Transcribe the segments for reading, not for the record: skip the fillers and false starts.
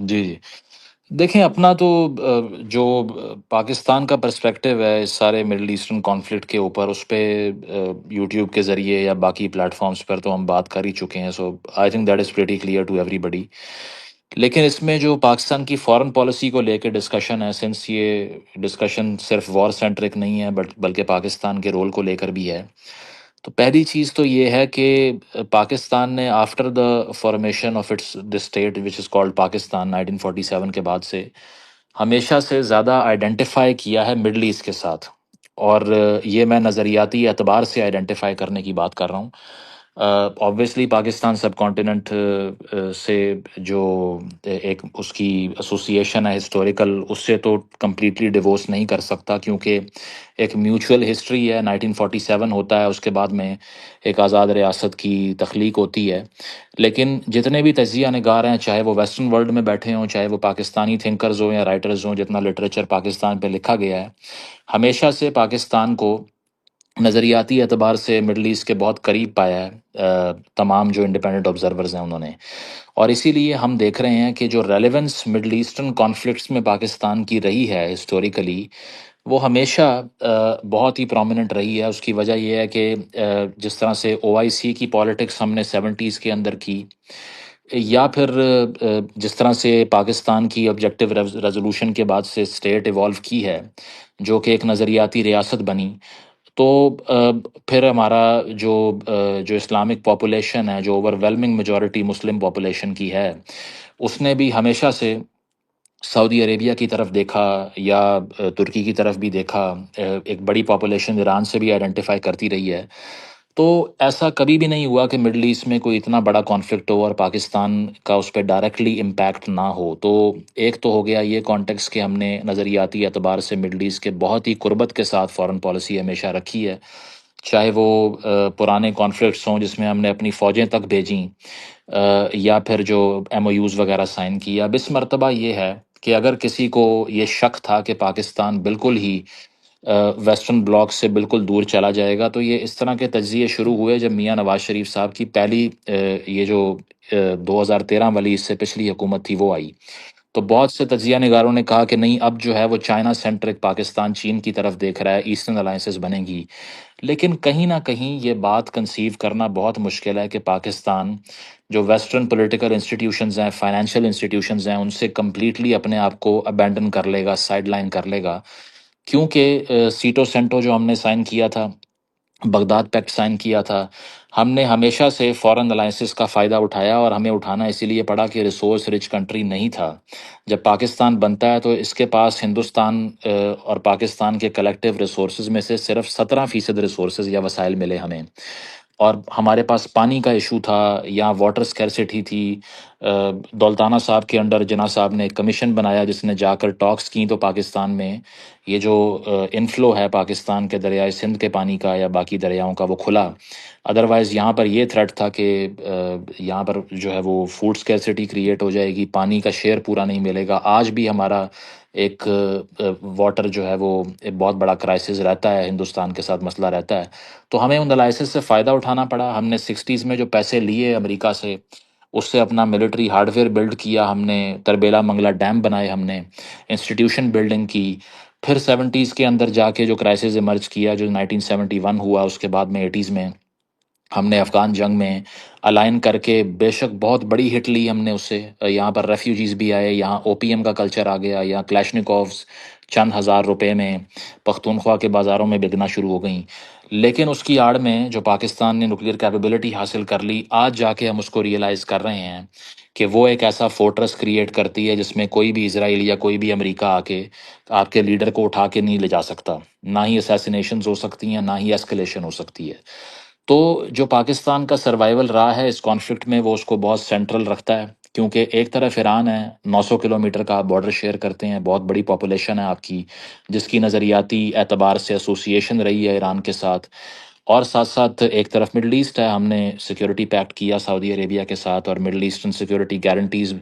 جی جی دیکھیں اپنا تو جو پاکستان کا پرسپیکٹیو ہے اس سارے مڈل ایسٹرن کانفلکٹ کے اوپر، اس پہ یوٹیوب کے ذریعے یا باقی پلیٹ فارمز پر تو ہم بات کر ہی چکے ہیں، so I think that is pretty clear to everybody. لیکن اس میں جو پاکستان کی فارن پالیسی کو لے کے ڈسکشن ہے، سنس یہ ڈسکشن صرف وار سینٹرک نہیں ہے بلکہ پاکستان کے رول کو لے کر بھی ہے، تو پہلی چیز تو یہ ہے کہ پاکستان نے after the formation of its the state which is called Pakistan 1947 کے بعد سے ہمیشہ سے زیادہ آئیڈینٹیفائی کیا ہے مڈل ایسٹ کے ساتھ، اور یہ میں نظریاتی اعتبار سے آئیڈینٹیفائی کرنے کی بات کر رہا ہوں۔ آبویسلی پاکستان سب کانٹیننٹ سے جو ایک اس کی ایسوسیشن ہے ہسٹوریکل، اس سے تو کمپلیٹلی ڈیورس نہیں کر سکتا، کیونکہ ایک میوچول ہسٹری ہے۔ 1947 ہوتا ہے، اس کے بعد میں ایک آزاد ریاست کی تخلیق ہوتی ہے، لیکن جتنے بھی تجزیہ نگار ہیں، چاہے وہ ویسٹرن ورلڈ میں بیٹھے ہوں، چاہے وہ پاکستانی تھنکرز ہوں یا رائٹرز ہوں، جتنا لٹریچر پاکستان پہ لکھا گیا ہے، ہمیشہ سے پاکستان کو نظریاتی اعتبار سے مڈل ایسٹ کے بہت قریب پایا ہے تمام جو انڈیپینڈنٹ آبزرورز ہیں انہوں نے، اور اسی لیے ہم دیکھ رہے ہیں کہ جو ریلیونس مڈل ایسٹرن کانفلکٹس میں پاکستان کی رہی ہے ہسٹوریکلی، وہ ہمیشہ بہت ہی پرومیننٹ رہی ہے۔ اس کی وجہ یہ ہے کہ جس طرح سے او آئی سی کی پالیٹکس ہم نے 70s کے اندر کی، یا پھر جس طرح سے پاکستان کی آبجیکٹیو ریزولوشن کے بعد سے اسٹیٹ ایوالو کی ہے، جو کہ ایک نظریاتی ریاست بنی، تو پھر ہمارا جو اسلامک پاپولیشن ہے، جو اوور ویلمنگ میجورٹی مسلم پاپولیشن کی ہے، اس نے بھی ہمیشہ سے سعودی عربیہ کی طرف دیکھا یا ترکی کی طرف بھی دیکھا، ایک بڑی پاپولیشن ایران سے بھی آئیڈینٹیفائی کرتی رہی ہے۔ تو ایسا کبھی بھی نہیں ہوا کہ مڈل ایسٹ میں کوئی اتنا بڑا کانفلکٹ ہو اور پاکستان کا اس پہ ڈائریکٹلی امپیکٹ نہ ہو۔ تو ایک تو ہو گیا یہ کانٹیکس کہ ہم نے نظریاتی اعتبار سے مڈل ایسٹ کے بہت ہی قربت کے ساتھ فارن پالیسی ہمیشہ رکھی ہے، چاہے وہ پرانے کانفلکٹس ہوں جس میں ہم نے اپنی فوجیں تک بھیجیں، یا پھر جو ایم او یوز وغیرہ سائن کی۔ اب اس مرتبہ یہ ہے کہ اگر کسی کو یہ شک تھا کہ پاکستان بالکل ہی ویسٹرن بلاک سے بالکل دور چلا جائے گا، تو یہ اس طرح کے تجزیے شروع ہوئے جب میاں نواز شریف صاحب کی پہلی یہ جو 2013 والی اس سے پچھلی حکومت تھی وہ آئی، تو بہت سے تجزیہ نگاروں نے کہا کہ نہیں، اب جو ہے وہ چائنا سینٹرک پاکستان چین کی طرف دیکھ رہا ہے، ایسٹرن الائنسز بنے گی۔ لیکن کہیں نہ کہیں یہ بات کنسیو کرنا بہت مشکل ہے کہ پاکستان جو ویسٹرن پولیٹیکل انسٹیٹیوشنز ہیں، فائنینشیل انسٹیٹیوشنز ہیں، ان سے کمپلیٹلی اپنے آپ کو ابینڈن کر لے گا، سائڈ لائن کر لے گا، کیونکہ سیٹو سینٹو جو ہم نے سائن کیا تھا، بغداد پیکٹ سائن کیا تھا، ہم نے ہمیشہ سے فورن الائنسز کا فائدہ اٹھایا، اور ہمیں اٹھانا اسی لیے پڑا کہ ریسورس رچ کنٹری نہیں تھا۔ جب پاکستان بنتا ہے تو اس کے پاس ہندوستان اور پاکستان کے کلیکٹیو ریسورسز میں سے صرف 17% ریسورسز یا وسائل ملے ہمیں، اور ہمارے پاس پانی کا ایشو تھا، یا واٹر سکیرسٹی تھی۔ دولتانہ صاحب کے انڈر جناح صاحب نے ایک کمیشن بنایا جس نے جا کر ٹاکس کی، تو پاکستان میں یہ جو انفلو ہے پاکستان کے دریائے سندھ کے پانی کا یا باقی دریاؤں کا، وہ کھلا۔ ادروائز یہاں پر یہ تھریٹ تھا کہ یہاں پر جو ہے وہ فوڈ سکیرسٹی کریٹ ہو جائے گی، پانی کا شیئر پورا نہیں ملے گا۔ آج بھی ہمارا ایک واٹر جو ہے وہ ایک بہت بڑا کرائسس رہتا ہے، ہندوستان کے ساتھ مسئلہ رہتا ہے۔ تو ہمیں ان الائسس سے فائدہ اٹھانا پڑا۔ ہم نے 60s میں جو پیسے لیے امریکہ سے، اس سے اپنا ملٹری ہارڈ ویئر بلڈ کیا، ہم نے تربیلا منگلا ڈیم بنائے، ہم نے انسٹیٹیوشن بلڈنگ کی۔ پھر 70s کے اندر جا کے جو کرائسس ایمرج کیا، جو 1971 ہوا، اس کے بعد میں 80s میں ہم نے افغان جنگ میں الائن کر کے بے شک بہت بڑی ہٹ لی ہم نے اس سے۔ یہاں پر ریفیوجیز بھی آئے، یہاں او پی ایم کا کلچر آ گیا، یہاں کلیشنکوفز چند ہزار روپے میں پختونخوا کے بازاروں میں بکنا شروع ہو گئیں۔ لیکن اس کی آڑ میں جو پاکستان نے نیوکلیئر کیپیبلٹی حاصل کر لی، آج جا کے ہم اس کو ریئلائز کر رہے ہیں کہ وہ ایک ایسا فورٹرس کریٹ کرتی ہے جس میں کوئی بھی اسرائیل یا کوئی بھی امریکہ آ کے آپ کے لیڈر کو اٹھا کے نہیں لے جا سکتا، نہ ہی اسیسینیشنز ہو سکتی ہیں، نہ ہی ایسکلیشن ہو سکتی ہے۔ تو جو پاکستان کا سروائیول رہا ہے اس کانفلکٹ میں، وہ اس کو بہت سینٹرل رکھتا ہے، کیونکہ ایک طرف ایران ہے، 900 کلومیٹر کا بارڈر شیئر کرتے ہیں، بہت بڑی پاپولیشن ہے آپ کی، جس کی نظریاتی اعتبار سے ایسوسیشن رہی ہے ایران کے ساتھ، اور ساتھ ساتھ ایک طرف مڈل ایسٹ ہے، ہم نے سیکیورٹی پیکٹ کیا سعودی عربیہ کے ساتھ، اور مڈل ایسٹرن سیکیورٹی گارنٹیز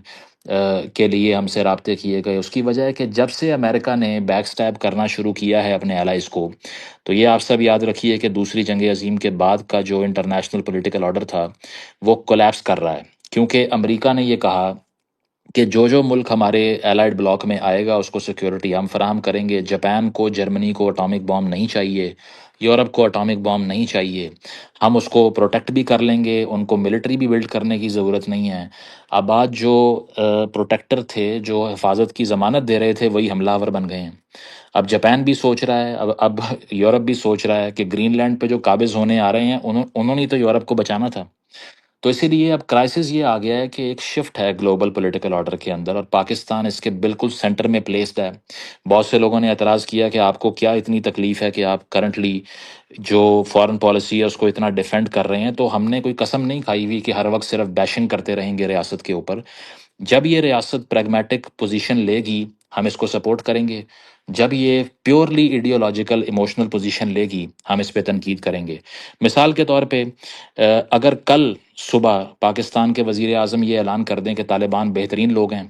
کے لیے ہم سے رابطے کیے گئے۔ اس کی وجہ ہے کہ جب سے امریکہ نے بیک سٹیپ کرنا شروع کیا ہے اپنے الائز کو، تو یہ آپ سب یاد رکھیے کہ دوسری جنگ عظیم کے بعد کا جو انٹرنیشنل پولیٹیکل آرڈر تھا وہ کولیپس کر رہا ہے، کیونکہ امریکہ نے یہ کہا کہ جو ملک ہمارے الائڈ بلاک میں آئے گا اس کو سیکیورٹی ہم فراہم کریں گے. جاپان کو، جرمنی کو اٹامک بام نہیں چاہیے، یورپ کو اٹامک بام نہیں چاہیے. ہم اس کو پروٹیکٹ بھی کر لیں گے، ان کو ملٹری بھی بلڈ کرنے کی ضرورت نہیں ہے. اب آج جو پروٹیکٹر تھے، جو حفاظت کی ضمانت دے رہے تھے، وہی حملہ آور بن گئے ہیں. اب جاپان بھی سوچ رہا ہے، اب یورپ بھی سوچ رہا ہے کہ گرین لینڈ پہ جو قابض ہونے آ رہے ہیں انہوں نے تو یورپ کو بچانا تھا. تو اسی لیے اب کرائسس یہ آ گیا ہے کہ ایک شفٹ ہے گلوبل پولیٹیکل آرڈر کے اندر، اور پاکستان اس کے بالکل سینٹر میں پلیسڈ ہے. بہت سے لوگوں نے اعتراض کیا کہ آپ کو کیا اتنی تکلیف ہے کہ آپ کرنٹلی جو فارن پالیسی ہے اس کو اتنا ڈیفینڈ کر رہے ہیں. تو ہم نے کوئی قسم نہیں کھائی ہوئی کہ ہر وقت صرف بیشنگ کرتے رہیں گے ریاست کے اوپر. جب یہ ریاست پریگمیٹک پوزیشن لے گی ہم اس کو سپورٹ کریں گے، جب یہ پیورلی ایڈیولوجیکل ایموشنل پوزیشن لے گی ہم اس پہ تنقید کریں گے. مثال کے طور پہ اگر کل صبح پاکستان کے وزیر اعظم یہ اعلان کر دیں کہ طالبان بہترین لوگ ہیں،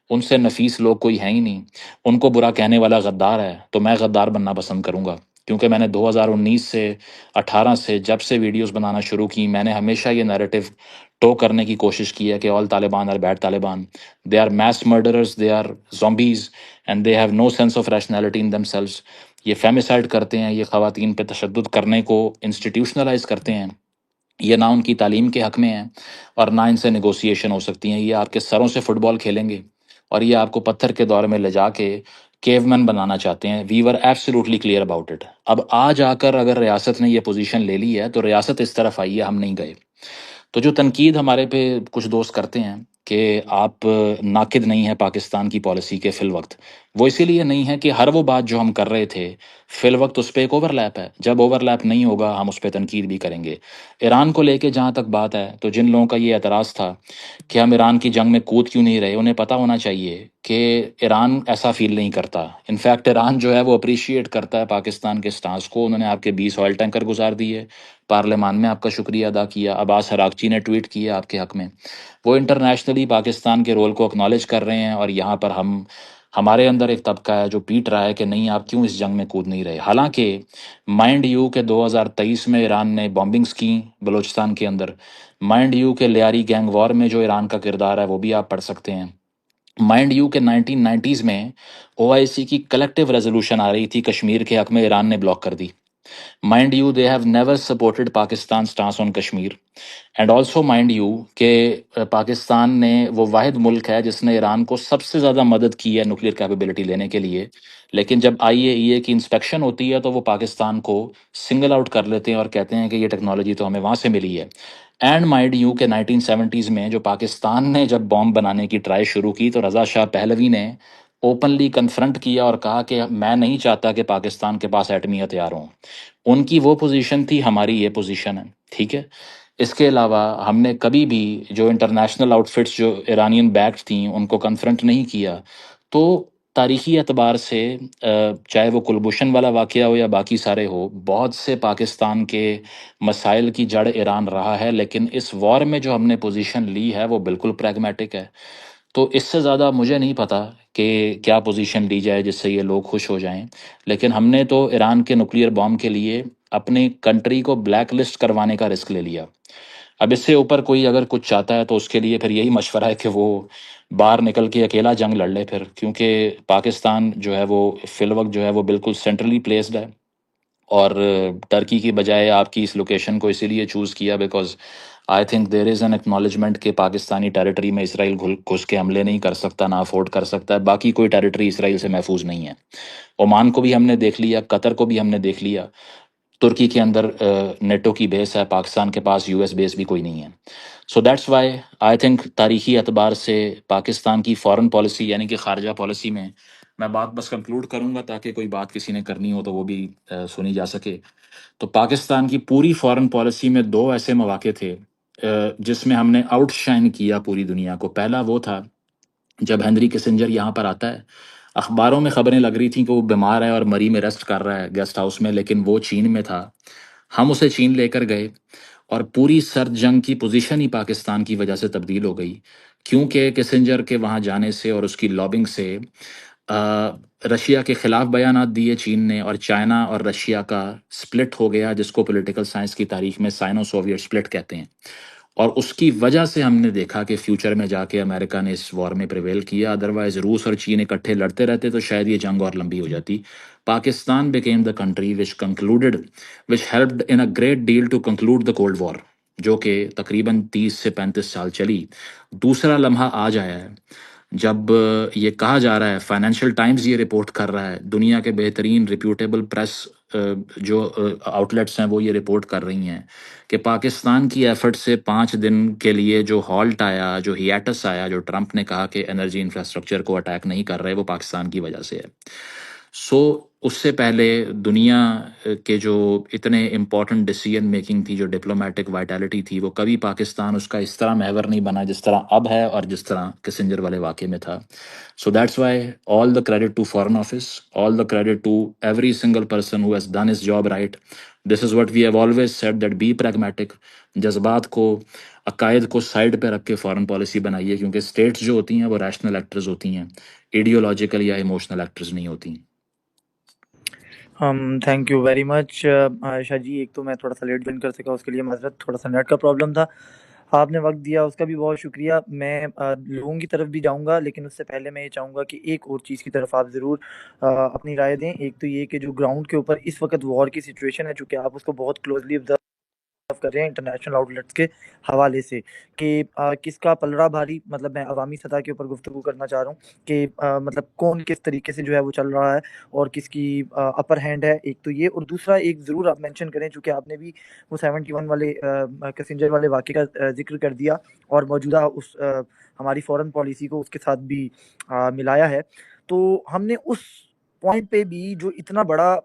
ان سے نفیس لوگ کوئی ہیں ہی نہیں، ان کو برا کہنے والا غدار ہے، تو میں غدار بننا پسند کروں گا. کیونکہ میں نے 2019 سے 18 سے جب سے ویڈیوز بنانا شروع کی، میں نے ہمیشہ یہ نیریٹو ٹو کرنے کی کوشش کی ہے کہ all Taliban are bad Taliban. They are mass murderers, they are zombies, and they have no sense of rationality in themselves. یہ فیمیسائڈ کرتے ہیں، یہ خواتین پہ تشدد کرنے کو انسٹیٹیوشنلائز کرتے ہیں. یہ نہ ان کی تعلیم کے حق میں ہیں اور نہ ان سے نیگوسیشن ہو سکتی ہیں. یہ آپ کے سروں سے فٹ بال کھیلیں گے اور یہ آپ کو پتھر کے دور میں لے جا کے کیو مین بنانا چاہتے ہیں. وی ور ایبسلیوٹلی کلیئر اباؤٹ اٹ. اب آج آ کر اگر ریاست نے یہ پوزیشن لے لی ہے تو ریاست اس طرف آئی ہے، ہم نہیں گئے. تو جو تنقید ہمارے پہ کچھ دوست کرتے ہیں کہ آپ ناقد نہیں ہیں پاکستان کی پالیسی کے فی الوقت، وہ اسی لیے نہیں ہے کہ ہر وہ بات جو ہم کر رہے تھے فی الوقت اس پہ ایک اوور لیپ ہے. جب اوور لیپ نہیں ہوگا ہم اس پہ تنقید بھی کریں گے. ایران کو لے کے جہاں تک بات ہے، تو جن لوگوں کا یہ اعتراض تھا کہ ہم ایران کی جنگ میں کود کیوں نہیں رہے، انہیں پتہ ہونا چاہیے کہ ایران ایسا فیل نہیں کرتا. انفیکٹ ایران جو ہے وہ اپریشیٹ کرتا ہے پاکستان کے سٹانس کو. انہوں نے آپ کے 20 آئل ٹینکر گزار دیے، پارلیمان میں آپ کا شکریہ ادا کیا. عباس حراکچی نے ٹویٹ کیا آپ کے حق میں. وہ انٹرنیشنلی پاکستان کے رول کو اکنالج کر رہے ہیں، اور یہاں پر ہمارے اندر ایک طبقہ ہے جو پیٹ رہا ہے کہ نہیں آپ کیوں اس جنگ میں کود نہیں رہے. حالانکہ مائنڈ یو کہ 2023 میں ایران نے بامبنگز کی بلوچستان کے اندر. مائنڈ یو کہ لیاری گینگ وار میں جو ایران کا کردار ہے وہ بھی آپ پڑھ سکتے ہیں. مائنڈ یو کہ 1990s میں OIC کی کلیکٹیو ریزولوشن آ رہی تھی کشمیر کے حق میں، ایران نے بلاک کر دی. Mind you they have never supported Pakistan stance on Kashmir. And also mind you کہ پاکستان نے وہ واحد ملک ہے جس نے ایران کو سب سے زیادہ مدد کی ہے نیوکلیر کیپیبلٹی لینے کے لیے. لیکن جب IAEA کی انسپیکشن ہوتی ہے تو وہ پاکستان کو سنگل آؤٹ کر لیتے ہیں اور کہتے ہیں کہ یہ ٹیکنالوجی تو ہمیں وہاں سے ملی ہے. اینڈ مائنڈ یو کہ 1970s میں جو پاکستان نے جب بام بنانے کی ٹرائی شروع کی تو رضا شاہ پہلوی نے اوپنلی کنفرنٹ کیا اور کہا کہ میں نہیں چاہتا کہ پاکستان کے پاس ایٹمی ہتھیار ہوں. ان کی وہ پوزیشن تھی، ہماری یہ پوزیشن ہے. ٹھیک ہے. اس کے علاوہ ہم نے کبھی بھی جو انٹرنیشنل آؤٹ فٹس جو ایرانین بیکڈ تھیں ان کو کنفرنٹ نہیں کیا. تو تاریخی اعتبار سے چاہے وہ کلبھوشن والا واقعہ ہو یا باقی سارے ہو، بہت سے پاکستان کے مسائل کی جڑ ایران رہا ہے. لیکن اس وار میں جو ہم نے پوزیشن لی ہے وہ بالکل پریگمیٹک ہے. تو اس سے زیادہ مجھے نہیں پتا کہ کیا پوزیشن لی جائے جس سے یہ لوگ خوش ہو جائیں. لیکن ہم نے تو ایران کے نیوکلیر بام کے لیے اپنی کنٹری کو بلیک لسٹ کروانے کا رسک لے لیا. اب اس سے اوپر کوئی اگر کچھ چاہتا ہے تو اس کے لیے پھر یہی مشورہ ہے کہ وہ باہر نکل کے اکیلا جنگ لڑ لے پھر. کیونکہ پاکستان جو ہے وہ فی الوقت جو ہے وہ بالکل سینٹرلی پلیسڈ ہے. اور ٹرکی کی بجائے آپ کی اس لوکیشن کو اسی لیے چوز کیا because I think there is an acknowledgement کہ پاکستانی ٹیریٹری میں اسرائیل گھس کے حملے نہیں کر سکتا، نہ افورڈ کر سکتا ہے. باقی کوئی ٹیریٹری اسرائیل سے محفوظ نہیں ہے. عمان کو بھی ہم نے دیکھ لیا، قطر کو بھی ہم نے دیکھ لیا. ترکی کے اندر نیٹو کی بیس ہے، پاکستان کے پاس US بیس بھی کوئی نہیں ہے. So that's why I think تاریخی اعتبار سے پاکستان کی فارن پالیسی یعنی کہ خارجہ پالیسی میں بات بس کنکلوڈ کروں گا تاکہ کوئی بات کسی نے کرنی ہو تو وہ بھی سنی جا سکے. تو پاکستان کی پوری فارن پالیسی میں دو ایسے مواقع تھے جس میں ہم نے آؤٹ شائن کیا پوری دنیا کو. پہلا وہ تھا جب ہنری کسنجر یہاں پر آتا ہے. اخباروں میں خبریں لگ رہی تھیں کہ وہ بیمار ہے اور مری میں ریسٹ کر رہا ہے گیسٹ ہاؤس میں، لیکن وہ چین میں تھا. ہم اسے چین لے کر گئے اور پوری سرد جنگ کی پوزیشن ہی پاکستان کی وجہ سے تبدیل ہو گئی. کیونکہ کسنجر کے وہاں جانے سے اور اس کی لابنگ سے رشیا کے خلاف بیانات دیے چین نے، اور چائنا اور رشیا کا سپلٹ ہو گیا جس کو پولیٹیکل سائنس کی تاریخ میں سائنو سوویٹ سپلٹ کہتے ہیں. اور اس کی وجہ سے ہم نے دیکھا کہ فیوچر میں جا کے امریکہ نے اس وار میں پریویل کیا. ادروائز روس اور چین اکٹھے لڑتے رہتے تو شاید یہ جنگ اور لمبی ہو جاتی. Pakistan became the country which helped in a great deal to conclude the Cold War, جو کہ تقریباً 30 سے 35 سال چلی. دوسرا لمحہ آج آیا ہے جب یہ کہا جا رہا ہے، فائنینشیل ٹائمز یہ رپورٹ کر رہا ہے، دنیا کے بہترین ریپیوٹیبل پریس جو آؤٹ لیٹس ہیں وہ یہ رپورٹ کر رہی ہیں کہ پاکستان کی ایفرٹ سے 5 دن کے لیے جو ہالٹ آیا، جو ہیاٹس آیا، جو ٹرمپ نے کہا کہ انرجی انفراسٹرکچر کو اٹیک نہیں کر رہے، وہ پاکستان کی وجہ سے ہے. سو اس سے پہلے دنیا کے جو اتنے امپورٹنٹ ڈیسیجن میکنگ تھی، جو ڈپلومیٹک وائٹیلٹی تھی، وہ کبھی پاکستان اس کا اس طرح محور نہیں بنا جس طرح اب ہے اور جس طرح کسنجر والے واقعے میں تھا. So that's why all the credit to Foreign Office, all the credit to every single person who has done his job right. This is what we have always said, that be pragmatic. جذبات کو، عقائد کو side پہ رکھ کے foreign policy بنائیے، کیونکہ status جو ہوتی ہیں وہ ریشنل ایکٹرز ہوتی ہیں، ایڈیولوجیکل یا ایموشنل ایکٹرز نہیں ہوتی. تھینک یو ویری مچ عائشہ جی. ایک تو میں تھوڑا سا لیٹ جوائن کر سکا، اس کے لیے معذرت، تھوڑا سا نیٹ کا پرابلم تھا. آپ نے وقت دیا اس کا بھی بہت شکریہ. میں لوگوں کی طرف بھی جاؤں گا، لیکن اس سے پہلے میں یہ چاہوں گا کہ ایک اور چیز کی طرف آپ ضرور اپنی رائے دیں. ایک تو یہ کہ جو گراؤنڈ کے اوپر اس وقت وار کی سچویشن ہے، چونکہ آپ اس کو بہت کلوزلی آبزرو کر رہے ہیں انٹرنیشنل آؤٹ لیٹس کے حوالے سے، کہ کس کا پلڑا بھاری، مطلب میں عوامی سطح کے اوپر گفتگو کرنا چاہ رہا ہوں کہ مطلب کون کس طریقے سے جو ہے وہ چل رہا ہے اور کس کی اپر ہینڈ ہے. ایک تو یہ، اور دوسرا ایک ضرور آپ مینشن کریں، چونکہ آپ نے بھی وہ 71 والے کسنجر والے واقعے کا ذکر کر دیا اور موجودہ اس ہماری فورن پالیسی کو اس کے ساتھ بھی ملایا ہے. تو ہم نے اس پوائنٹ پہ بھی جو اتنا بڑا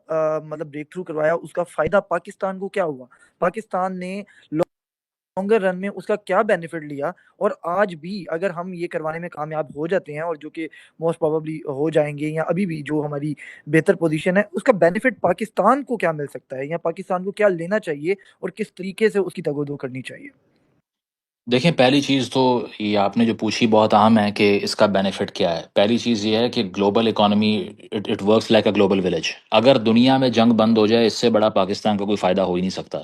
مطلب بریک تھرو کروایا، اس کا فائدہ پاکستان کو کیا ہوا، پاکستان نے لانگر رن میں اس کا کیا بینیفٹ لیا، اور آج بھی اگر ہم یہ کروانے میں کامیاب ہو جاتے ہیں، اور جو کہ موسٹ پروبیبلی ہو جائیں گے، یا ابھی بھی جو ہماری بہتر پوزیشن ہے، اس کا بینیفٹ پاکستان کو کیا مل سکتا ہے، یا پاکستان کو کیا لینا چاہیے اور کس طریقے سے اس کی تگودو کرنی چاہیے. دیکھیں، پہلی چیز تو یہ آپ نے جو پوچھی بہت اہم ہے کہ اس کا بینیفٹ کیا ہے. پہلی چیز یہ ہے کہ global economy it works like a global village. اگر دنیا میں جنگ بند ہو جائے، اس سے بڑا پاکستان کا کوئی فائدہ ہو ہی نہیں سکتا.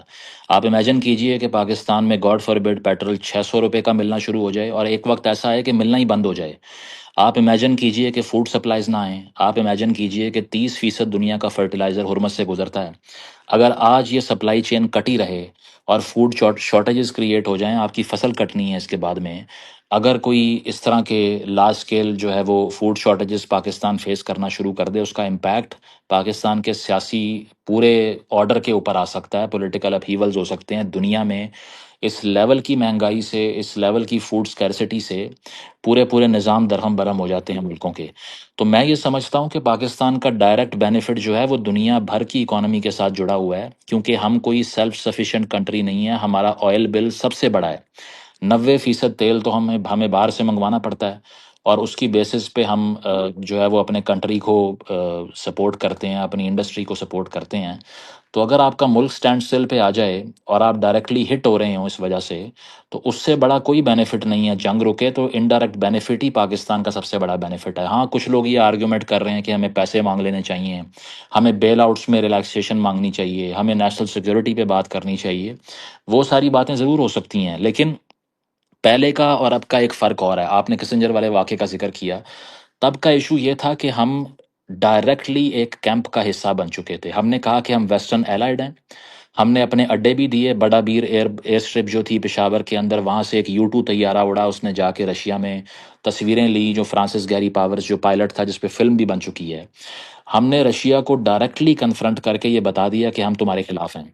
آپ امیجن کیجئے کہ پاکستان میں گاڈ فار بڈ پیٹرول 600 روپے کا ملنا شروع ہو جائے، اور ایک وقت ایسا ہے کہ ملنا ہی بند ہو جائے. آپ امیجن کیجئے کہ فوڈ سپلائز نہ آئیں. آپ امیجن کیجئے کہ 30% دنیا کا فرٹیلائزر ہرمز سے گزرتا ہے. اگر آج یہ سپلائی چین کٹی رہے اور فوڈ شارٹیجز کریٹ ہو جائیں، آپ کی فصل کٹنی ہے اس کے بعد میں، اگر کوئی اس طرح کے لارج اسکیل جو ہے وہ فوڈ شارٹیجز پاکستان فیس کرنا شروع کر دے، اس کا امپیکٹ پاکستان کے سیاسی پورے آرڈر کے اوپر آ سکتا ہے. پولیٹیکل اپہیولز ہو سکتے ہیں دنیا میں. اس لیول کی مہنگائی سے، اس لیول کی فوڈ سکیرسٹی سے پورے نظام درہم برہم ہو جاتے ہیں ملکوں کے. تو میں یہ سمجھتا ہوں کہ پاکستان کا ڈائریکٹ بینیفٹ جو ہے وہ دنیا بھر کی اکانومی کے ساتھ جڑا ہوا ہے، کیونکہ ہم کوئی سیلف سفیشینٹ کنٹری نہیں ہے. ہمارا آئل بل سب سے بڑا ہے. 90% تیل تو ہمیں باہر سے منگوانا پڑتا ہے، اور اس کی بیسس پہ ہم جو ہے وہ اپنے کنٹری کو سپورٹ کرتے ہیں، اپنی انڈسٹری کو سپورٹ کرتے ہیں. تو اگر آپ کا ملک سٹینڈ سٹل پہ آ جائے اور آپ ڈائریکٹلی ہٹ ہو رہے ہوں اس وجہ سے، تو اس سے بڑا کوئی بینیفٹ نہیں ہے. جنگ رکے تو انڈائریکٹ بینیفٹ ہی پاکستان کا سب سے بڑا بینیفٹ ہے. ہاں، کچھ لوگ یہ آرگیومنٹ کر رہے ہیں کہ ہمیں پیسے مانگ لینے چاہیے، ہمیں بیل آؤٹس میں ریلیکسیشن مانگنی چاہیے، ہمیں نیشنل سیکیورٹی پہ بات کرنی چاہیے. وہ ساری باتیں ضرور ہو سکتی ہیں، لیکن پہلے کا اور اب کا ایک فرق اور ہے. آپ نے کسنجر والے واقعے کا ذکر کیا. تب کا ایشو یہ تھا کہ ہم ڈائریکٹلی ایک کیمپ کا حصہ بن چکے تھے. ہم نے کہا کہ ہم ویسٹرن ایلائڈ ہیں. ہم نے اپنے اڈے بھی دیے. بڑا بیر ایئر اسٹرپ جو تھی پشاور کے اندر، وہاں سے ایک U2 طیارہ اڑا، اس نے جا کے رشیا میں تصویریں لی، جو فرانسس گیری پاورز جو پائلٹ تھا، جس پہ فلم بھی بن چکی ہے. ہم نے رشیا کو ڈائریکٹلی کنفرنٹ کر کے یہ بتا دیا کہ ہم تمہارے خلاف ہیں.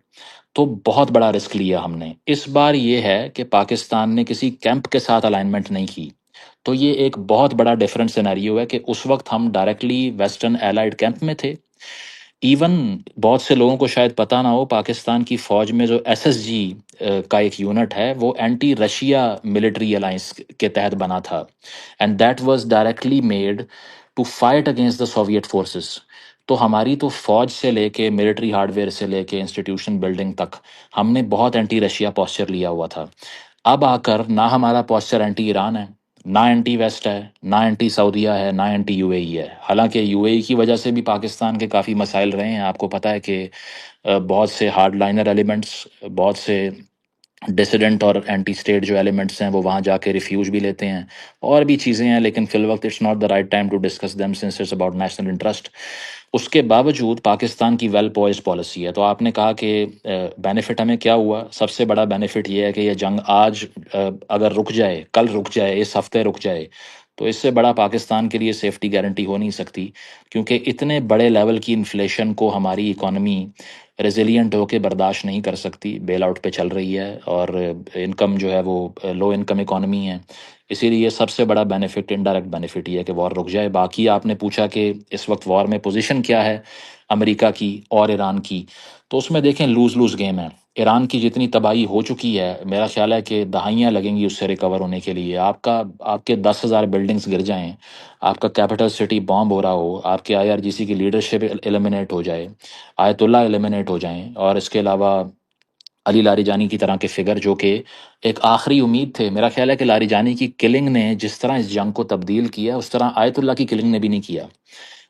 تو بہت بڑا رسک لیا ہم نے. اس بار یہ ہے کہ پاکستان نے کسی کیمپ کے ساتھ الائنمنٹ نہیں کی. تو یہ ایک بہت بڑا ڈفرینٹ سینیریو ہے کہ اس وقت ہم ڈائریکٹلی ویسٹرن ایلائڈ کیمپ میں تھے. ایون بہت سے لوگوں کو شاید پتہ نہ ہو، پاکستان کی فوج میں جو SSG کا ایک یونٹ ہے، وہ اینٹی رشیا ملٹری الائنس کے تحت بنا تھا، and that was directly made to fight against the Soviet forces. تو ہماری تو فوج سے لے کے ملٹری ہارڈ ویئر سے لے کے انسٹیٹیوشن بلڈنگ تک ہم نے بہت اینٹی رشیا پوسچر لیا ہوا تھا. اب آ کر نہ ہمارا پوسچر اینٹی ایران ہے، نہ اینٹی ویسٹ ہے، نہ اینٹی سعودیہ ہے، نہ اینٹی UAE ہے. حالانکہ UAE کی وجہ سے بھی پاکستان کے کافی مسائل رہے ہیں. آپ کو پتہ ہے کہ بہت سے ہارڈ لائنر ایلیمنٹس، بہت سے ڈسیڈنٹ اور اینٹی اسٹیٹ جو ایلیمنٹس ہیں وہ وہاں جا کے ریفیوج بھی لیتے ہیں، اور بھی چیزیں ہیں، لیکن فی الوقت it's not the right time to discuss them since it's about national interest. اس کے باوجود پاکستان کی ویل پوائز پالیسی ہے۔ تو آپ نے کہا کہ بینیفٹ ہمیں کیا ہوا، سب سے بڑا بینیفٹ یہ ہے کہ یہ جنگ آج اگر رک جائے، کل رک جائے، اس ہفتے رک جائے، تو اس سے بڑا پاکستان کے لیے سیفٹی گارنٹی ہو نہیں سکتی، کیونکہ اتنے بڑے لیول کی انفلیشن کو ہماری اکانومی ریزیلینٹ ہو کے برداشت نہیں کر سکتی، بیل آؤٹ پہ چل رہی ہے، اور انکم جو ہے وہ لو انکم اکانومی ہے۔ اسی لیے سب سے بڑا بینیفٹ، انڈائریکٹ بینیفٹ یہ ہے کہ وار رک جائے۔ باقی آپ نے پوچھا کہ اس وقت وار میں پوزیشن کیا ہے امریکہ کی اور ایران کی، تو اس میں دیکھیں لوز لوز گیم ہے۔ ایران کی جتنی تباہی ہو چکی ہے، میرا خیال ہے کہ دہائیاں لگیں گی اس سے ریکور ہونے کے لیے۔ آپ کے 10,000 بلڈنگز گر جائیں، آپ کا کیپٹل سٹی بامب ہو رہا ہو، آپ کے IRGC کی لیڈرشپ ایلیمنیٹ ہو جائے، آیت اللہ ایلیمنیٹ ہو جائیں، اور اس کے علاوہ علی لاریجانی کی طرح کے فگر جو کہ ایک آخری امید تھے۔ میرا خیال ہے کہ لاریجانی کی کلنگ نے جس طرح اس جنگ کو تبدیل کیا، اس طرح آیت اللہ کی کلنگ نے بھی نہیں کیا۔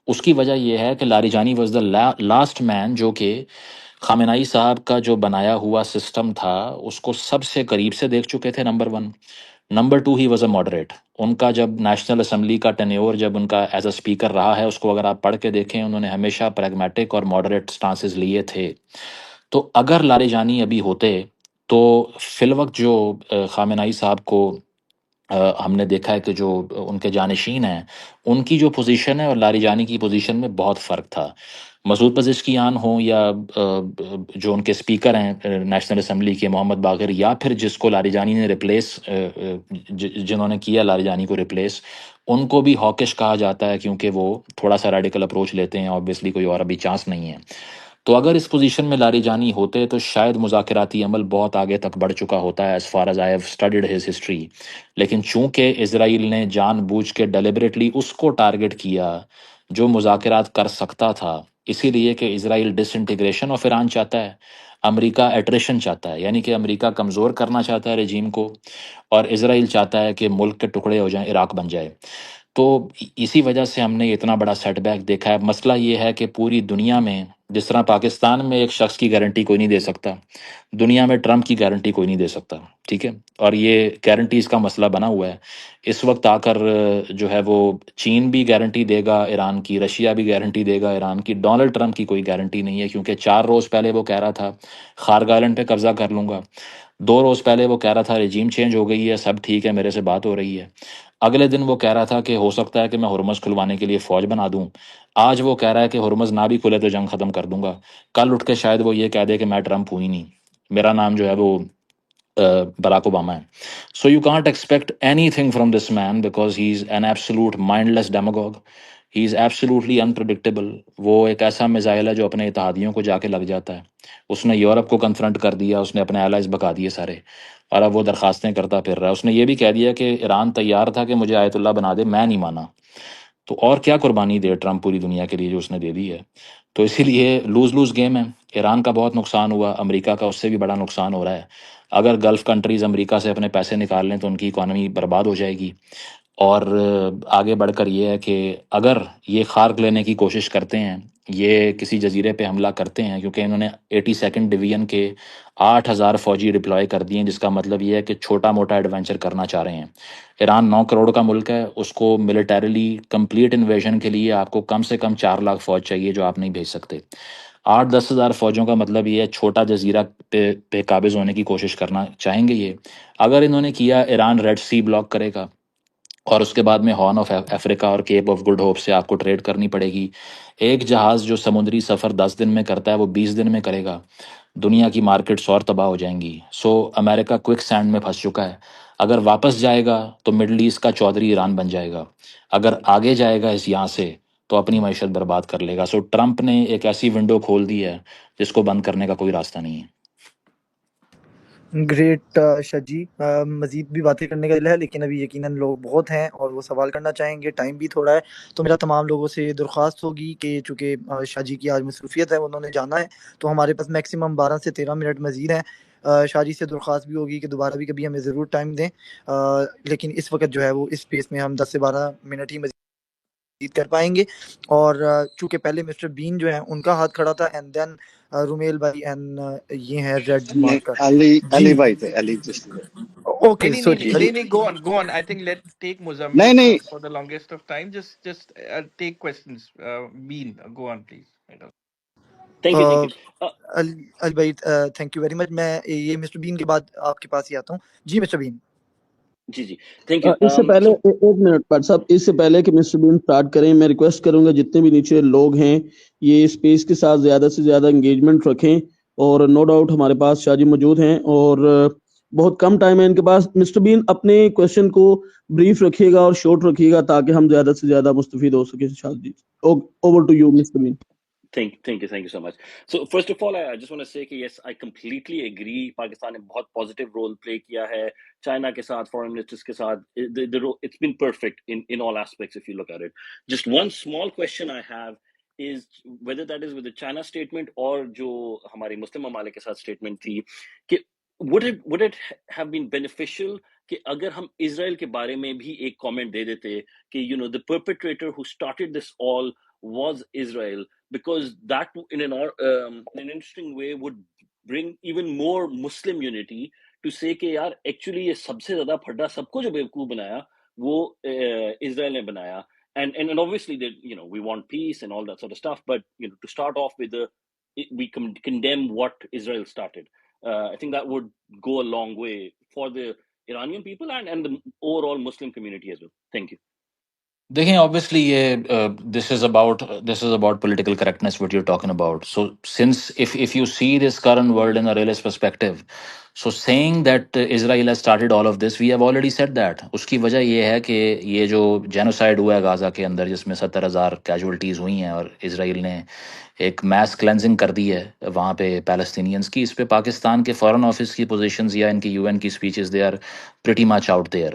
اس کی وجہ یہ ہے کہ Larijani was the last main جو کہ خامنائی صاحب کا جو بنایا ہوا سسٹم تھا اس کو سب سے قریب سے دیکھ چکے تھے، number one. Number two, he was a moderate. ان کا جب نیشنل اسمبلی کا ٹینیور جب ان کا ایز اے اسپیکر رہا ہے، اس کو اگر آپ پڑھ کے دیکھیں، انہوں نے ہمیشہ پریگمیٹک اور ماڈریٹ سٹانسز لیے تھے۔ تو اگر لاریجانی ابھی ہوتے تو فی الوقت جو خامنائی صاحب کو ہم نے دیکھا ہے کہ جو ان کے جانشین ہیں، ان کی جو پوزیشن ہے اور لاریجانی کی پوزیشن میں بہت فرق تھا۔ مسعود پزشکیان ہوں یا جو ان کے اسپیکر ہیں نیشنل اسمبلی کے محمد باقر، یا پھر جس کو لاریجانی نے ریپلیس، جنہوں نے کیا لاریجانی کو ریپلیس، ان کو بھی ہاکش کہا جاتا ہے کیونکہ وہ تھوڑا سا ریڈیکل اپروچ لیتے ہیں، obviously کوئی اور ابھی چانس نہیں ہے۔ تو اگر اس پوزیشن میں لاریجانی ہوتے تو شاید مذاکراتی عمل بہت آگے تک بڑھ چکا ہوتا ہے، as far as I have studied his history۔ لیکن چونکہ اسرائیل نے جان بوجھ کے ڈیلیبریٹلی اس کو ٹارگٹ کیا جو مذاکرات کر سکتا تھا، اسی لیے کہ اسرائیل ڈس انٹیگریشن آف ایران چاہتا ہے، امریکہ ایٹریشن چاہتا ہے، یعنی کہ امریکہ کمزور کرنا چاہتا ہے رجیم کو، اور اسرائیل چاہتا ہے کہ ملک کے ٹکڑے ہو جائیں، عراق بن جائے۔ تو اسی وجہ سے ہم نے اتنا بڑا سیٹ بیک دیکھا ہے۔ مسئلہ یہ ہے کہ پوری دنیا میں جس طرح پاکستان میں ایک شخص کی گارنٹی کوئی نہیں دے سکتا، دنیا میں ٹرمپ کی گارنٹی کوئی نہیں دے سکتا، ٹھیک ہے؟ اور یہ گارنٹیز کا مسئلہ بنا ہوا ہے۔ اس وقت آ کر جو ہے وہ چین بھی گارنٹی دے گا ایران کی، رشیا بھی گارنٹی دے گا ایران کی، ڈونلڈ ٹرمپ کی کوئی گارنٹی نہیں ہے، کیونکہ 4 روز پہلے وہ کہہ رہا تھا خارگ آئلینڈ پہ قبضہ کر لوں گا، 2 روز پہلے وہ کہہ رہا تھا رجیم چینج ہو گئی ہے، سب ٹھیک ہے، میرے سے بات ہو رہی ہے، اگلے دن وہ کہہ رہا تھا کہ ہو سکتا ہے کہ میں ہرمز کھلوانے کے لیے فوج بنا دوں، آج وہ کہہ رہا ہے کہ ہرمز نہ بھی کھلے تو جنگ ختم کر دوں گا، کل اٹھ کے شاید وہ یہ کہہ دے کہ میں ٹرمپ ہوں ہی نہیں، میرا نام جو ہے وہ براک اوباما ہے۔ So you can't expect anything from this man because he is an absolute mindless demagogue, he is absolutely unpredictable. وہ ایک ایسا میزائل ہے جو اپنے اتحادیوں کو جا کے لگ جاتا ہے۔ اس نے یورپ کو کنفرنٹ کر دیا، اس نے اپنے الائز بکا دیے سارے، اور اب وہ درخواستیں کرتا پھر رہا ہے۔ اس نے یہ بھی کہہ دیا کہ ایران تیار تھا کہ مجھے آیت اللہ بنا دے، میں نہیں مانا۔ تو اور کیا قربانی دے ٹرمپ پوری دنیا کے لیے جو اس نے دے دی ہے؟ تو اسی لیے لوز لوز گیم ہے۔ ایران کا بہت نقصان ہوا، امریکہ کا اس سے بھی بڑا نقصان ہو رہا ہے۔ اگر گلف کنٹریز امریکہ سے اپنے پیسے نکال لیں تو ان کی اکانومی برباد ہو جائے گی۔ اور آگے بڑھ کر یہ ہے کہ اگر یہ خارق لینے کی کوشش کرتے ہیں، یہ کسی جزیرے پہ حملہ کرتے ہیں، کیونکہ انہوں نے 82nd ڈویژن کے 8,000 فوجی ڈپلوائے کر دیے ہیں، جس کا مطلب یہ ہے کہ چھوٹا موٹا ایڈونچر کرنا چاہ رہے ہیں۔ ایران 9 کروڑ کا ملک ہے، اس کو ملٹریلی کمپلیٹ انویژن کے لیے آپ کو کم سے کم 4 لاکھ فوج چاہیے جو آپ نہیں بھیج سکتے۔ 8-10 ہزار فوجوں کا مطلب یہ ہے چھوٹا جزیرہ پہ قابض ہونے کی کوشش کرنا چاہیں گے یہ۔ اگر انہوں نے کیا، ایران ریڈ سی بلاک کرے گا، اور اس کے بعد میں ہارن آف افریقہ اور کیپ آف گڈ ہوپ سے آپ کو ٹریڈ کرنی پڑے گی۔ ایک جہاز جو سمندری سفر 10 دن میں کرتا ہے وہ 20 دن میں کرے گا۔ دنیا کی مارکیٹس اور تباہ ہو جائیں گی۔ سو امریکہ کوئک سینڈ میں پھنس چکا ہے۔ اگر واپس جائے گا تو مڈل ایسٹ کا چودھری ایران بن جائے گا، اگر آگے جائے گا اس یہاں سے تو اپنی معیشت برباد کر لے گا۔ سو ٹرمپ نے ایک ایسی ونڈو کھول دی ہے جس کو بند کرنے کا کوئی راستہ نہیں ہے۔ گریٹ شجی، مزید بھی باتیں کرنے کا دل ہے لیکن ابھی یقیناً لوگ بہت ہیں اور وہ سوال کرنا چاہیں گے، ٹائم بھی تھوڑا ہے، تو میرا تمام لوگوں سے درخواست ہوگی کہ چونکہ شاہ جی کی آج مصروفیت ہے، انہوں نے جانا ہے، تو ہمارے پاس میکسیمم 12 سے 13 منٹ مزید ہیں۔ شاہ جی سے درخواست بھی ہوگی کہ دوبارہ بھی کبھی ہمیں ضرور ٹائم دیں، لیکن اس وقت جو ہے وہ اس اسپیس میں ہم 10 سے 12 منٹ ہی مزید کر پائیں گے۔ اور چونکہ پہلے مسٹر بین جو ہیں ان کا ہاتھ کھڑا تھا، اینڈ دین رومیل بھائی اینڈ یہ ہیں ریڈ نہیں مارکر. علی جی بھائی تھے Ali just okay Nee, nee, nee, sorry nee, جی nee, nee, go on, go on. I think let's take نہیں Muzammil نہیں for the longest of time. Just take questions. Bean, go on, please. Thank you, thank you. علی بھائی thank you very مچ. میں یہ mister بین کے بعد آپ کے پاس ہی آتا ہوں. جی مسٹر بین. جی تھینک یو. اس سے پہلے So ایک منٹ پر صاحب، اس سے پہلے کہ مسٹر بین سٹارٹ کریں، میں ریکویسٹ کروں گا جتنے بھی نیچے لوگ ہیں یہ اسپیس کے ساتھ زیادہ سے زیادہ انگیجمنٹ رکھیں. اور نو ڈاؤٹ ہمارے پاس شاہ جی موجود ہیں اور بہت کم ٹائم ہے ان کے پاس. مسٹر بین اپنے کوشچن کو بریف رکھیے گا اور شارٹ رکھیے گا تاکہ ہم زیادہ سے زیادہ مستفید ہو سکیں. Shah ji over to you mister Bean. thank you so much. So first of all, I just want to say کہ yes, I completely agree. Pakistan نے بہت positive role play کیا ہے چائنا کے ساتھ, foreign ministers کے ساتھ. It's been perfect in all aspects if you look at it. Just one small question I have is whether that is with the China statement اور جو ہماری مسلم ممالک کے ساتھ statement تھی کہ would it have been beneficial کہ اگر ہم اسرائیل کے بارے میں بھی ایک comment دے دیتے کہ the perpetrator who started this all was Israel, because that in an interesting way would bring even more Muslim unity to say کہ یار actually یہ سب سے زیادہ پھڈا سب کو جو بیوقوف بنایا وہ اسرائیل نے بنایا. And obviously that we want peace and all that sort of stuff, but to start off with we condemn what Israel started. I think that would go a long way for the Iranian people and the overall Muslim community as well. Thank you. دیکھیں obviously یہ this is about political correctness what you're talking about. So since if you see this current world in a realist perspective, so saying that Israel has started all of this, we have already said that. اس کی وجہ یہ ہے کہ یہ جو genocide ہوا ہے غازہ کے اندر جس میں 70,000 کیجولٹیز ہوئی ہیں اور اسرائیل نے ایک میس کلینزنگ کر دی ہے وہاں پہ پیلسٹینینز کی، اس پہ پاکستان کے فارن آفس کی پوزیشنز یا ان کی UN کی speeches they are pretty much out there.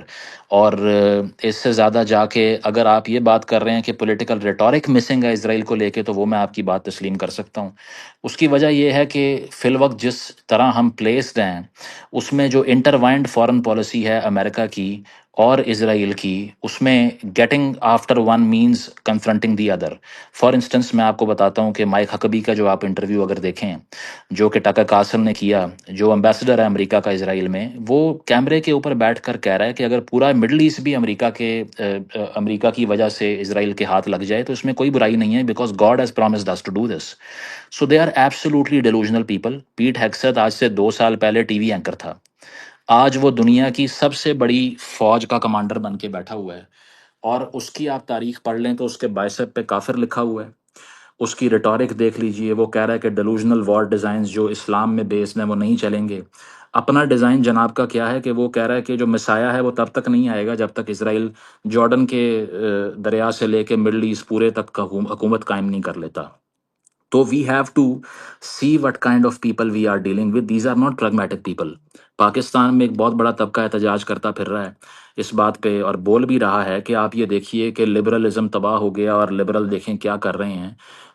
اور اس سے زیادہ جا کے اگر آپ یہ بات کر رہے ہیں کہ پولیٹیکل ریٹورک مسنگ ہے اسرائیل کو لے کے، تو وہ میں آپ کی بات تسلیم کر سکتا ہوں. اس کی وجہ یہ ہے کہ فی الوقت جس طرح ہم پلیسڈ ہیں اس میں جو انٹروائنڈ فارن پالیسی ہے امریکہ کی اور اسرائیل کی، اس میں getting after one means confronting the other. For instance میں آپ کو بتاتا ہوں کہ مائک حقبی کا جو آپ انٹرویو اگر دیکھیں جو کہ ٹکر کاسل نے کیا، جو امبیسڈر ہے امریکہ کا اسرائیل میں، وہ کیمرے کے اوپر بیٹھ کر کہہ رہا ہے کہ اگر پورا مڈل ایسٹ بھی امریکہ کی وجہ سے اسرائیل کے ہاتھ لگ جائے تو اس میں کوئی برائی نہیں ہے، because God has promised us to do this. So they are absolutely delusional people. Pete Hegseth آج سے 2 سال پہلے ٹی وی اینکر تھا، آج وہ دنیا کی سب سے بڑی فوج کا کمانڈر بن کے بیٹھا ہوا ہے. اور اس کی آپ تاریخ پڑھ لیں تو اس کے بائسپ پہ کافر لکھا ہوا ہے. اس کی ریٹورک دیکھ لیجئے، وہ کہہ رہا ہے کہ ڈیلوژنل وار ڈیزائنز جو اسلام میں بیسڈ ہیں وہ نہیں چلیں گے. اپنا ڈیزائن جناب کا کیا ہے کہ وہ کہہ رہا ہے کہ جو مسایہ ہے وہ تب تک نہیں آئے گا جب تک اسرائیل جارڈن کے دریا سے لے کے مڈل ایسٹ پورے تک کا حکومت قائم نہیں کر لیتا. تو we have to see what kind of people we are dealing with. These are not pragmatic people. Pakistan میں ایک بہت بڑا طبقہ احتجاج کرتا پھر رہا ہے اس بات پہ اور بول بھی رہا ہے کہ آپ یہ دیکھیے کہ لبرلزم تباہ ہو گیا اور لبرل دیکھیں کیا کر رہے ہیں.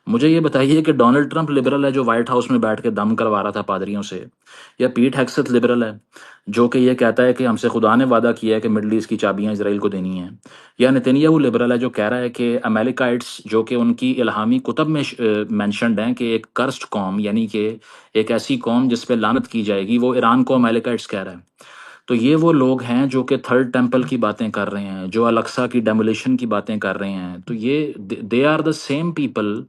مجھے یہ بتائیے کہ ڈونلڈ ٹرمپ لبرل ہے جو وائٹ ہاؤس میں بیٹھ کے دم کروا رہا تھا پادریوں سے، یا پیٹ ہیگسیت لبرل ہے جو کہ یہ کہتا ہے کہ ہم سے خدا نے وعدہ کیا ہے کہ مڈل ایسٹ کی چابیاں اسرائیل کو دینی ہیں، یا نتنیاہو وہ لبرل ہے جو کہہ رہا ہے کہ امیلیکائٹس جو کہ ان کی الہامی کتب میں مینشنڈ ہیں کہ ایک کرسٹ قوم، یعنی کہ ایک ایسی قوم جس پہ لعنت کی جائے گی، وہ ایران کو امیلیکائٹس کہہ رہا ہے. تو یہ وہ لوگ ہیں جو کہ تھرڈ ٹیمپل کی باتیں کر رہے ہیں، جو الاقصی کی ڈیمولیشن کی باتیں کر رہے ہیں. تو یہ they are the same people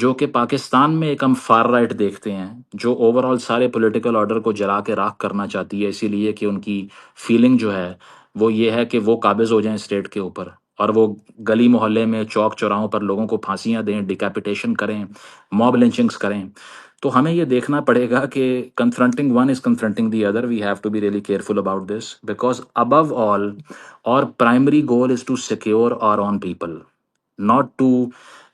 جو کہ پاکستان میں ایک ہم فار رائٹ دیکھتے ہیں جو اوور آل سارے پولیٹیکل آرڈر کو جلا کے راکھ کرنا چاہتی ہے، اسی لیے کہ ان کی فیلنگ جو ہے وہ یہ ہے کہ وہ قابض ہو جائیں اسٹیٹ کے اوپر اور وہ گلی محلے میں چوک چوراہوں پر لوگوں کو پھانسیاں دیں، ڈیکیپیٹیشن کریں، موب لنچنگز کریں. تو ہمیں یہ دیکھنا پڑے گا کہ confronting one is confronting the other. We have to be really careful about this because above all our primary goal is to secure our own people, not to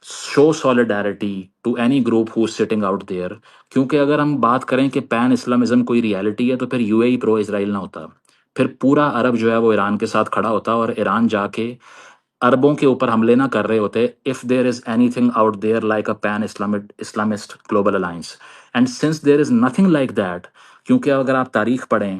show solidarity to any group who is sitting out there. کیونکہ اگر ہم بات کریں کہ pain Islamism کوئی reality ہے تو پھر یو اے ای پرو اسرائیل نہ ہوتا، پھر پورا عرب جو ہے وہ ایران کے ساتھ کھڑا ہوتا اور ایران جا کے عربوں کے اوپر حملے نہ کر رہے ہوتے if there is anything out there like a pan Islamist global alliance. And since there is nothing like that، کیونکہ اگر آپ تاریخ پڑھیں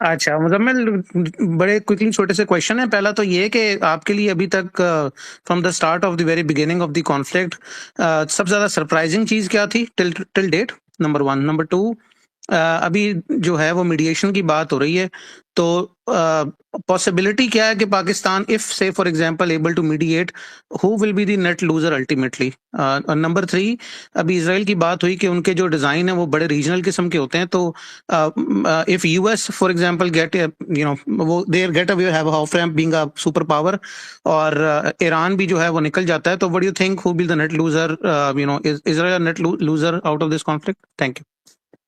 اچھا مزمل، بڑے کوئکلی چھوٹے سے کویشچن ہیں. پہلا تو یہ کہ آپ کے لیے ابھی تک from the start of the very beginning of the conflict سب سے زیادہ سرپرائزنگ چیز کیا تھی ٹل ڈیٹ؟ نمبر 1. نمبر 2، ابھی جو ہے وہ میڈیشن کی بات ہو رہی ہے، تو پاسبلٹی کیا ہے کہ پاکستان اف سے for example able to mediate, who will be the net loser ultimately? Number 3، ابھی اسرائیل کی بات ہوئی کہ ان کے جو ڈیزائن ہیں وہ بڑے ریجنل قسم کے ہوتے ہیں، تو if US for example get وہ they get away have off ramp being a super power، اور ایران بھی جو ہے وہ نکل جاتا ہے، تو what do you think who will be the net loser؟ is Israel a net loser out of this conflict؟ Thank you.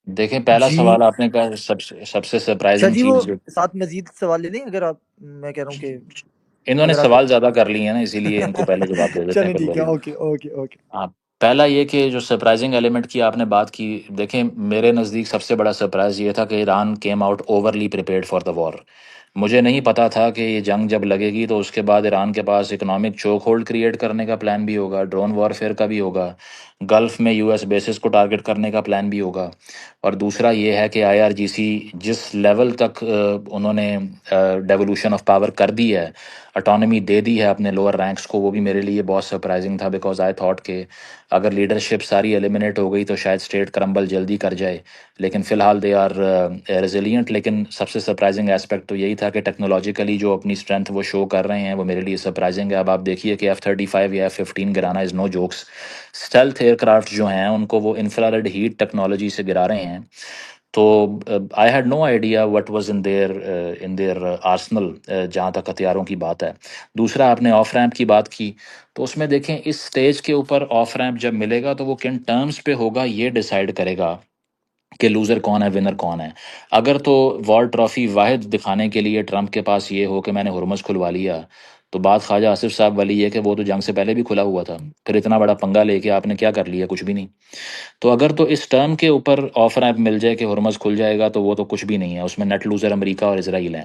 دیکھیں پہلا جی سوال آپ نے کہا سب سے شاہ سرپرائزنگ جی، وہ چیز جو ساتھ مزید سوال لے لیں اگر آپ، میں کہہ رہا ہوں کہ انہوں نے اگر آپ سوال زیادہ کر لیے ہیں نا، اسی لیے ان کو پہلے جواب دے دیتے ہیں چلیں پھر ٹھیک ہے، وہی. Okay okay okay. ہاں، پہلا یہ کہ جو سرپرائزنگ ایلیمنٹ کی آپ نے بات کی، دیکھیں میرے نزدیک سب سے بڑا سرپرائز یہ تھا کہ Iran came out overly prepared for the war. مجھے نہیں پتا تھا کہ یہ جنگ جب لگے گی تو اس کے بعد ایران کے پاس اکنامک چوک ہولڈ کریٹ کرنے کا پلان بھی ہوگا، ڈرون وارفیئر کا بھی ہوگا، گلف میں US بیسز کو ٹارگٹ کرنے کا پلان بھی ہوگا، اور دوسرا یہ ہے کہ IRGC جس لیول تک انہوں نے ڈیولوشن آف پاور کر دی ہے، اٹانومی دے دی ہے اپنے لوور رینکس کو، وہ بھی میرے لیے بہت سرپرائزنگ تھا. بیکاز آئی تھاٹ کہ اگر لیڈرشپ ساری ایلیمنیٹ ہو گئی تو شاید اسٹیٹ کرمبل جلدی کر جائے، لیکن فی الحال دے آر ریزیلینٹ. لیکن سب سے سرپرائزنگ ایسپیکٹ تو یہی تھا کہ ٹیکنالوجیکلی جو اپنی اسٹرینتھ وہ شو کر رہے ہیں وہ میرے لیے سرپرائزنگ ہے. اب آپ دیکھیے کہ F-35 یا F-15 گرانا از نو جوکس. اسٹیلتھ ایئر کرافٹ جو ہیں ان کو وہ انفرارڈ ہیٹ ٹیکنالوجی سے گرا رہے ہیں. تو I had no idea what was in their arsenal جہاں تک ہتھیاروں کی بات ہے. دوسرا آپ نے آف ریمپ کی بات کی، تو اس میں دیکھیں اس سٹیج کے اوپر آف ریمپ جب ملے گا تو وہ کن ٹرمز پہ ہوگا یہ ڈیسائیڈ کرے گا کہ لوزر کون ہے ونر کون ہے. اگر تو وار ٹرافی واحد دکھانے کے لیے ٹرمپ کے پاس یہ ہو کہ میں نے ہرمز کھلوا لیا، تو بات خواجہ آصف صاحب والی ہے کہ وہ تو جنگ سے پہلے بھی کھلا ہوا تھا، پھر اتنا بڑا پنگا لے کے آپ نے کیا کر لیا؟ کچھ بھی نہیں. تو اگر تو اس ٹرم کے اوپر آفر ایپ مل جائے کہ ہرمز کھل جائے گا تو وہ تو کچھ بھی نہیں ہے، اس میں نیٹ لوزر امریکہ اور اسرائیل ہیں.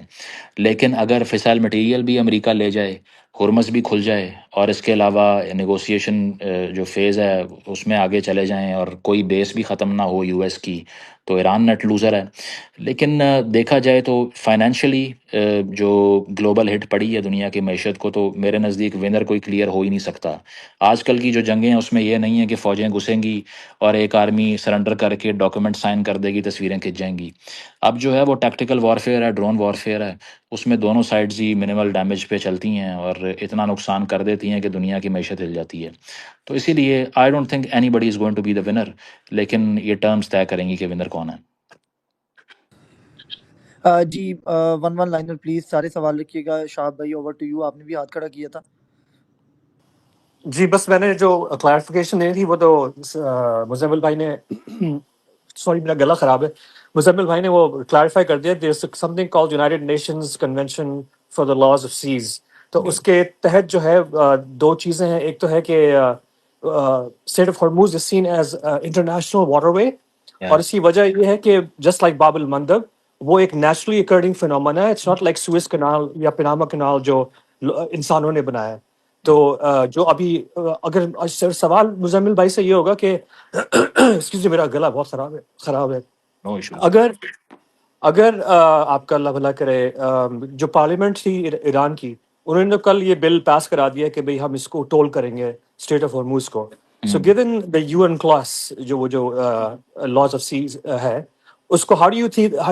لیکن اگر فسائل مٹیریل بھی امریکہ لے جائے، ہرمز بھی کھل جائے، اور اس کے علاوہ نیگوسیشن جو فیز ہے اس میں آگے چلے جائیں اور کوئی بیس بھی ختم نہ ہو US کی، تو ایران نیٹ لوزر ہے. لیکن دیکھا جائے تو فائنینشلی جو گلوبل ہٹ پڑی ہے دنیا کی معیشت کو، تو میرے نزدیک ونر کوئی کلیئر ہو ہی نہیں سکتا. آج کل کی جو جنگیں ہیں اس میں یہ نہیں ہے کہ فوجیں گھسیں گی اور ایک آرمی سرنڈر کر کے ڈاکومنٹ سائن کر دے گی، تصویریں کھنچ جائیں گی. اب جو ہے وہ ٹیکٹیکل وارفیئر ہے، ڈرون وارفیئر ہے، اس میں دونوں سائڈز ہی منیمل ڈیمیج پہ چلتی ہیں اور اتنا نقصان کر دیتی ہیں کہ دنیا کی معیشت ہل جاتی ہے. تو اسی لیے I don't think anybody is going to be the winner, لیکن یہ ٹرمز طے کریں گی کہ ونر کون ہے. جی 1 لائنر پلیز، سارے سوال رکھیے گا. شاہب بھائی اوور ٹو یو، آپ نے بھی ہاتھ کھڑا کیا تھا. جی بس میں نے جو کلیریفیکیشن دینی تھی وہ تو مزمل بھائی نے سوری میرا گلا خراب ہے، مزمل بھائی نے وہ کلیریفائی کر دیا. There something called United Nations convention for the laws of seas. تو اس کے تحت جو ہے دو چیزیں ہیں. ایک تو ہے کہ Strait of Hormuz is seen as international waterway, اور اس کی وجہ یہ ہے کہ جسٹ لائک باب المندب وہ ایک نیچرلی اکرڈنگ فینومنا ہے. It's not like Suez canal یا پناما کنال جو انسانوں نے بنایا ہے. تو جو ابھی اگر سوال مزمل بھائی سے یہ ہوگا کہ ایکسکیوز می، میرا گلا بہت خراب ہے. نو ایشوز. اگر آپ کا اللہ بھلا کرے، جو پارلیمنٹ تھی ایران کی، انہوں نے کل یہ بل پاس کرا دیا کہ بھئی ہم اس کو ٹول کریں گے اسٹیٹ آف ہارموز کو. So given the UN clause جو لاز آف سیز ہے، اس کو how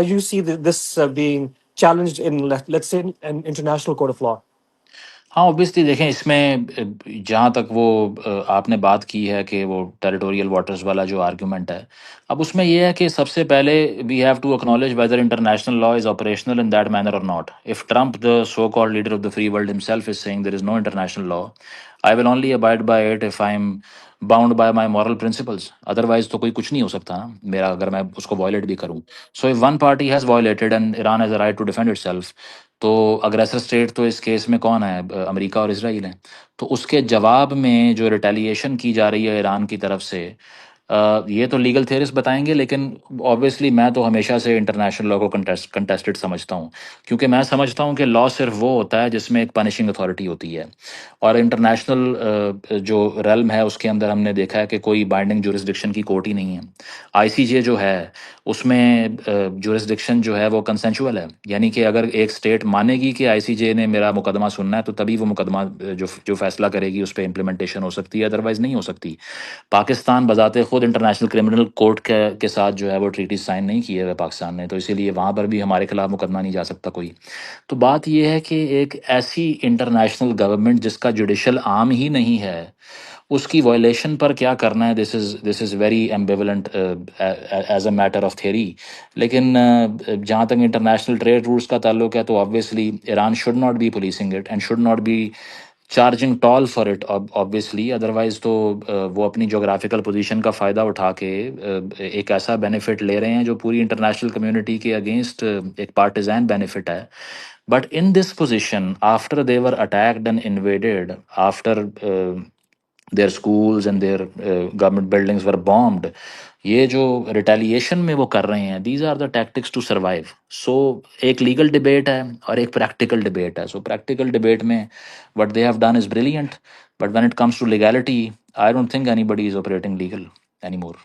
you see this being challenged in lights سے انٹرنیشنل کوڈ آف لا؟ ہاں اوبیسلی دیکھیں اس میں جہاں تک وہ آپ نے بات کی ہے کہ وہ ٹیریٹوریل واٹرز والا جو آرگیومنٹ ہے، اب اس میں یہ ہے کہ سب سے پہلے we have to acknowledge whether international law is operational in that manner or not. If Trump the so called leader of the free world himself is saying there is no international law, I will only abide by it if I'm bound by my moral principles. Otherwise تو کوئی کچھ نہیں ہو سکتا نا میرا، اگر میں اس کو وائلیٹ بھی کروں. سو if one party has violated and Iran has a right to defend itself، تو اگریسر اسٹیٹ تو اس کیس میں کون ہے؟ امریکہ اور اسرائیل ہیں. تو اس کے جواب میں جو ریٹیلیشن کی جا رہی ہے ایران کی طرف سے، یہ تو لیگل تھیورسٹ بتائیں گے، لیکن آبویسلی میں تو ہمیشہ سے انٹرنیشنل لا کو کنٹیسٹڈ سمجھتا ہوں، کیونکہ میں سمجھتا ہوں کہ لا صرف وہ ہوتا ہے جس میں ایک پنشنگ اتھارٹی ہوتی ہے، اور انٹرنیشنل جو ریلم ہے اس کے اندر ہم نے دیکھا ہے کہ کوئی بائنڈنگ جورسڈکشن کی کورٹ ہی نہیں ہے۔ آئی سی جے جو ہے اس میں جورسڈکشن جو ہے وہ کنسنشول ہے، یعنی کہ اگر ایک اسٹیٹ مانے گی کہ آئی سی جے نے میرا مقدمہ سننا ہے تو تبھی وہ مقدمہ جو فیصلہ کرے گی اس پہ امپلیمنٹیشن ہو سکتی ہے، ادروائز نہیں ہو سکتی۔ پاکستان بذات خود انٹرنیشنل کرمنل کورٹ کے ساتھ جو ہے وہ ٹریٹی سائن نہیں کیے ہوئے پاکستان نے، تو اسی لیے وہاں پر بھی ہمارے خلاف مقدمہ نہیں جا سکتا کوئی۔ تو بات یہ ہے کہ ایک ایسی انٹرنیشنل گورنمنٹ جس کا جوڈیشل آرم ہی نہیں ہے، اس کی وائلیشن پر کیا کرنا ہے، this is very ambivalent as a matter of theory. لیکن جہاں تک انٹرنیشنل ٹریڈ رولس کا تعلق ہے تو obviously Iran should not be policing it and should not be charging toll for it obviously, otherwise تو وہ اپنی جغرافیکل پوزیشن کا فائدہ اٹھا کے ایک ایسا بینیفٹ لے رہے ہیں جو پوری انٹرنیشنل کمیونٹی کے اگینسٹ ایک پارٹیزان بینیفٹ ہے۔ But in this position after they were attacked and invaded, after their schools and their government buildings were bombed، یہ جو ریٹیلیشن میں وہ کر رہے ہیں، these are the tactics to survive. So ایک لیگل ڈبیٹ ہے اور ایک پریکٹیکل ڈبیٹ ہے۔ سو پریکٹیکل ڈبیٹ میں what they have done is brilliant, but when it comes to legality I don't think anybody is operating legal anymore.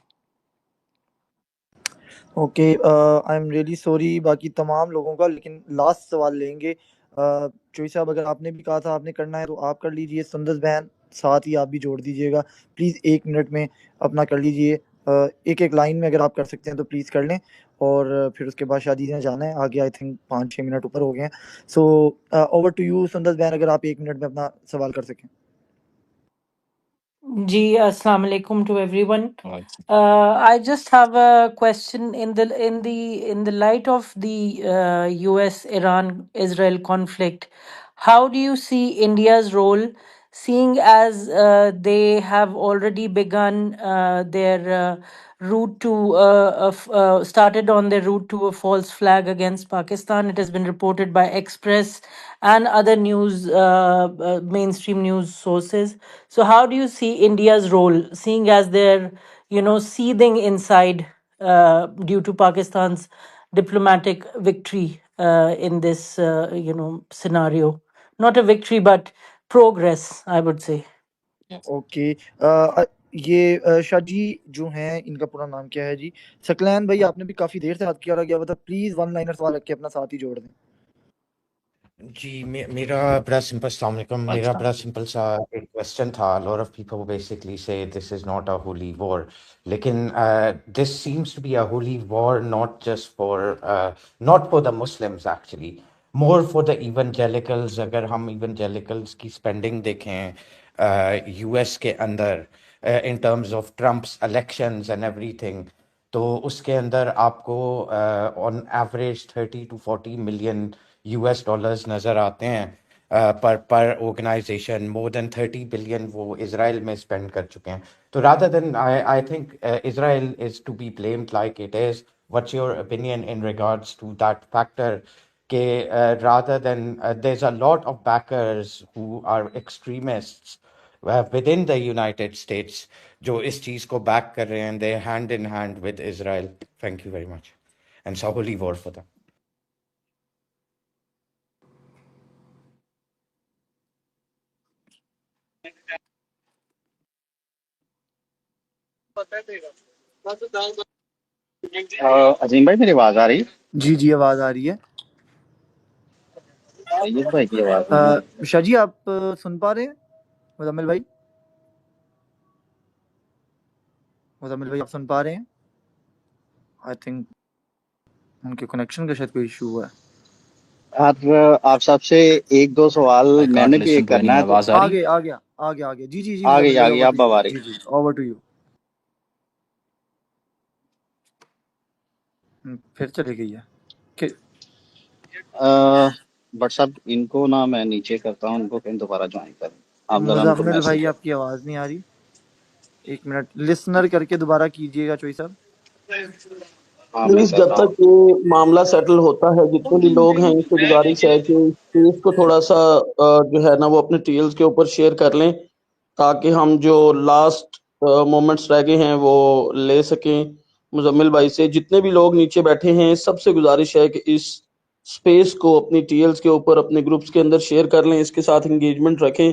Okay, I am really sorry باقی تمام لوگوں کا، لیکن last سوال لیں گے۔ چوئی صاحب اگر آپ نے بھی کہا تھا آپ نے کرنا ہے تو آپ کر لیجئے، سندس بہن ساتھ ہی آپ بھی جوڑ دیجیے گا پلیز، 1 منٹ میں اپنا کر لیجئے، ایک لائن میں اگر آپ کر سکتے ہیں تو پلیز کر لیں، اور پھر اس کے بعد شادی نے جانا ہے آگے، آئی تھنک 5-6 منٹ اوپر ہو گئے ہیں۔ سو اوور ٹو یو سندس بہن، اگر آپ 1 منٹ میں اپنا سوال کر سکیں۔ جی السلام علیکم to everyone. I just have a question in the light of the US-Iran-Israel conflict. How do you see India's role, seeing as they have already begun their route to started on their route to a false flag against Pakistan? It has been reported by Express and other news mainstream news sources. So how do you see India's role, seeing as they're seething inside due to Pakistan's diplomatic victory in this scenario? Not a victory, but progress, I would say. Okay, یہ شاہ جی جو ہیں، ان کا پورا نام کیا ہے جی؟ سکلین بھائی، آپ نے بھی کافی دیر سے ہاتھ کیا گیا تھا، پلیز 1 لائنر سوال رکھ کے اپنا ساتھ ہی جوڑ دیں۔ جی میرا بڑا سمپل، السلام علیکم، میرا بڑا سمپل سا ایک کوشچن تھا۔ لاٹ آف پیپل بیسکلی سے دس is not a holy war, لیکن this seems to be a holy war not just for the Muslims, actually more for the evangelicals. اگر ہم ایونجیلیکلز کی اسپینڈنگ دیکھیں یو ایس کے اندر in terms of Trump's elections and everything, تو اس کے اندر آپ کو on average 30 to 40 million US$ نظر آتے ہیں پر آرگنائزیشن۔ مور دین 30 بلین وہ اسرائیل میں اسپینڈ کر چکے ہیں۔ تو rather than I think Israel is to be blamed like it is. What's your opinion in regards to that factor کہ rather than there is a lot of backers who are extremists within the United States جو اس چیز کو back کر رہے ہیں، they hand in hand with Israel. Thank you very much. And it's a holy war for them. عظیم بھائی میری آواز آ رہی؟ جی جی آواز آ رہی ہے۔ سید بھائی کی آواز نہیں۔ شاہ جی آپ سن پا رہے ہیں؟ مزمل بھائی، مزمل بھائی آپ سن پا رہے ہیں؟ آئی تھنک ان کے کنیکشن کا شاید کوئی ایشو ہوا ہے۔ آپ سب سے 1-2 سوال میں نے بھی ایک کرنا ہے۔ آواز آ رہی؟ آگے جی جی جی آ گئی اب آ رہی۔ جی اوور ٹو یو۔ پھر چلی گئی ہے بٹ صاحب ان کو نا میں نیچے کرتا ہوں، ان کو پھر دوبارہ جوائن کروں۔ آپ ذرا ان کو مزمل بھائی میسج آپ کی آواز نہیں آ رہی، 1 منٹ لسنر کر کے دوبارہ کیجیے گا چوئی صاحب۔ پلیز جب تک یہ معاملہ سیٹل ہوتا ہے، جتنے بھی لوگ ہیں ان سے گزارش ہے کہ اس کو تھوڑا سا جو ہے نا وہ اپنے ٹیلز کے اوپر شیئر کر لیں، تاکہ ہم جو لاسٹ مومنٹس رہ گئے ہیں وہ لے سکیں مزمل بھائی سے. جتنے بھی لوگ نیچے بیٹھے ہیں سب سے گزارش ہے کہ اس سپیس کو اپنی ٹی ایلز کے اوپر اپنے گروپس کے اندر شیئر کر لیں, اس کے ساتھ انگیجمنٹ رکھیں,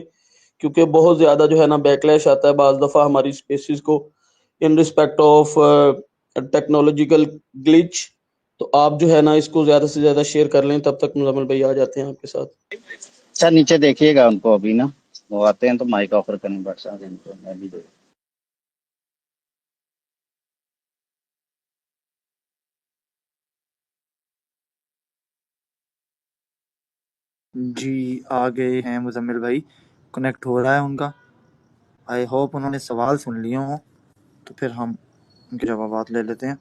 کیونکہ بہت زیادہ جو ہے نا بیک لیش آتا ہے بعض دفعہ ہماری سپیسز کو ان رسپیکٹ آف ٹیکنالوجیکل گلچ. تو آپ جو ہے نا اس کو زیادہ سے زیادہ شیئر کر لیں. تب تک مزمل بھائی آ جاتے ہیں آپ کے ساتھ. سر نیچے دیکھیے گا ان کو ابھی نا, وہ آتے ہیں تو مائک آفر کریں بٹ صاحب ان کو میں بھی دیکھ. جی آ گئے ہیں مزمل بھائی, کنیکٹ ہو رہا ہے ان کا. آئی ہوپ انہوں نے سوال سن لیے ہوں, تو پھر ہم ان کے جوابات لے لیتے ہیں.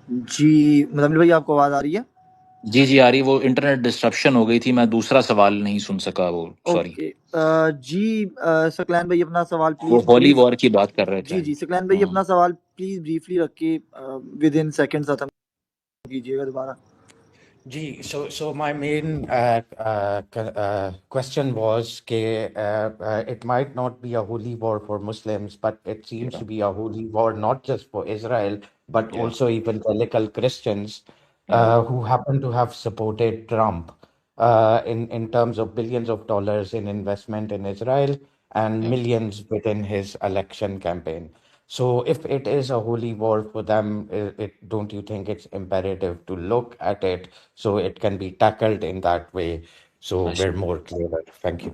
جی مزمل بھائی آپ کو آواز آ رہی ہے؟ جی جی آ رہی. وہ انٹرنیٹ ڈسٹرپشن ہو گئی تھی, میں دوسرا سوال نہیں سن سکا, وہ سوری. اوکے. جی سکلین بھائی اپنا سوال وہ پلیز ہولی بریف. وار کی بات کر رہے تھے. جی سکلین بھائی اپنا سوال پلیز بریفلی رکھ کے ود ان سیکنڈ ختم کیجیے گا دوبارہ. Gee, so my main question was it might not be a holy war for Muslims, but it seems to be a holy war not just for Israel, but Yeah. also evangelical Christians Yeah. who happen to have supported Trump in terms of billions of dollars in investment in Israel and Yeah. millions within his election campaign. So if it is a holy war for them, don't you think it's imperative to look at it so it can be tackled in that way so I see. we're more clearer? Thank you.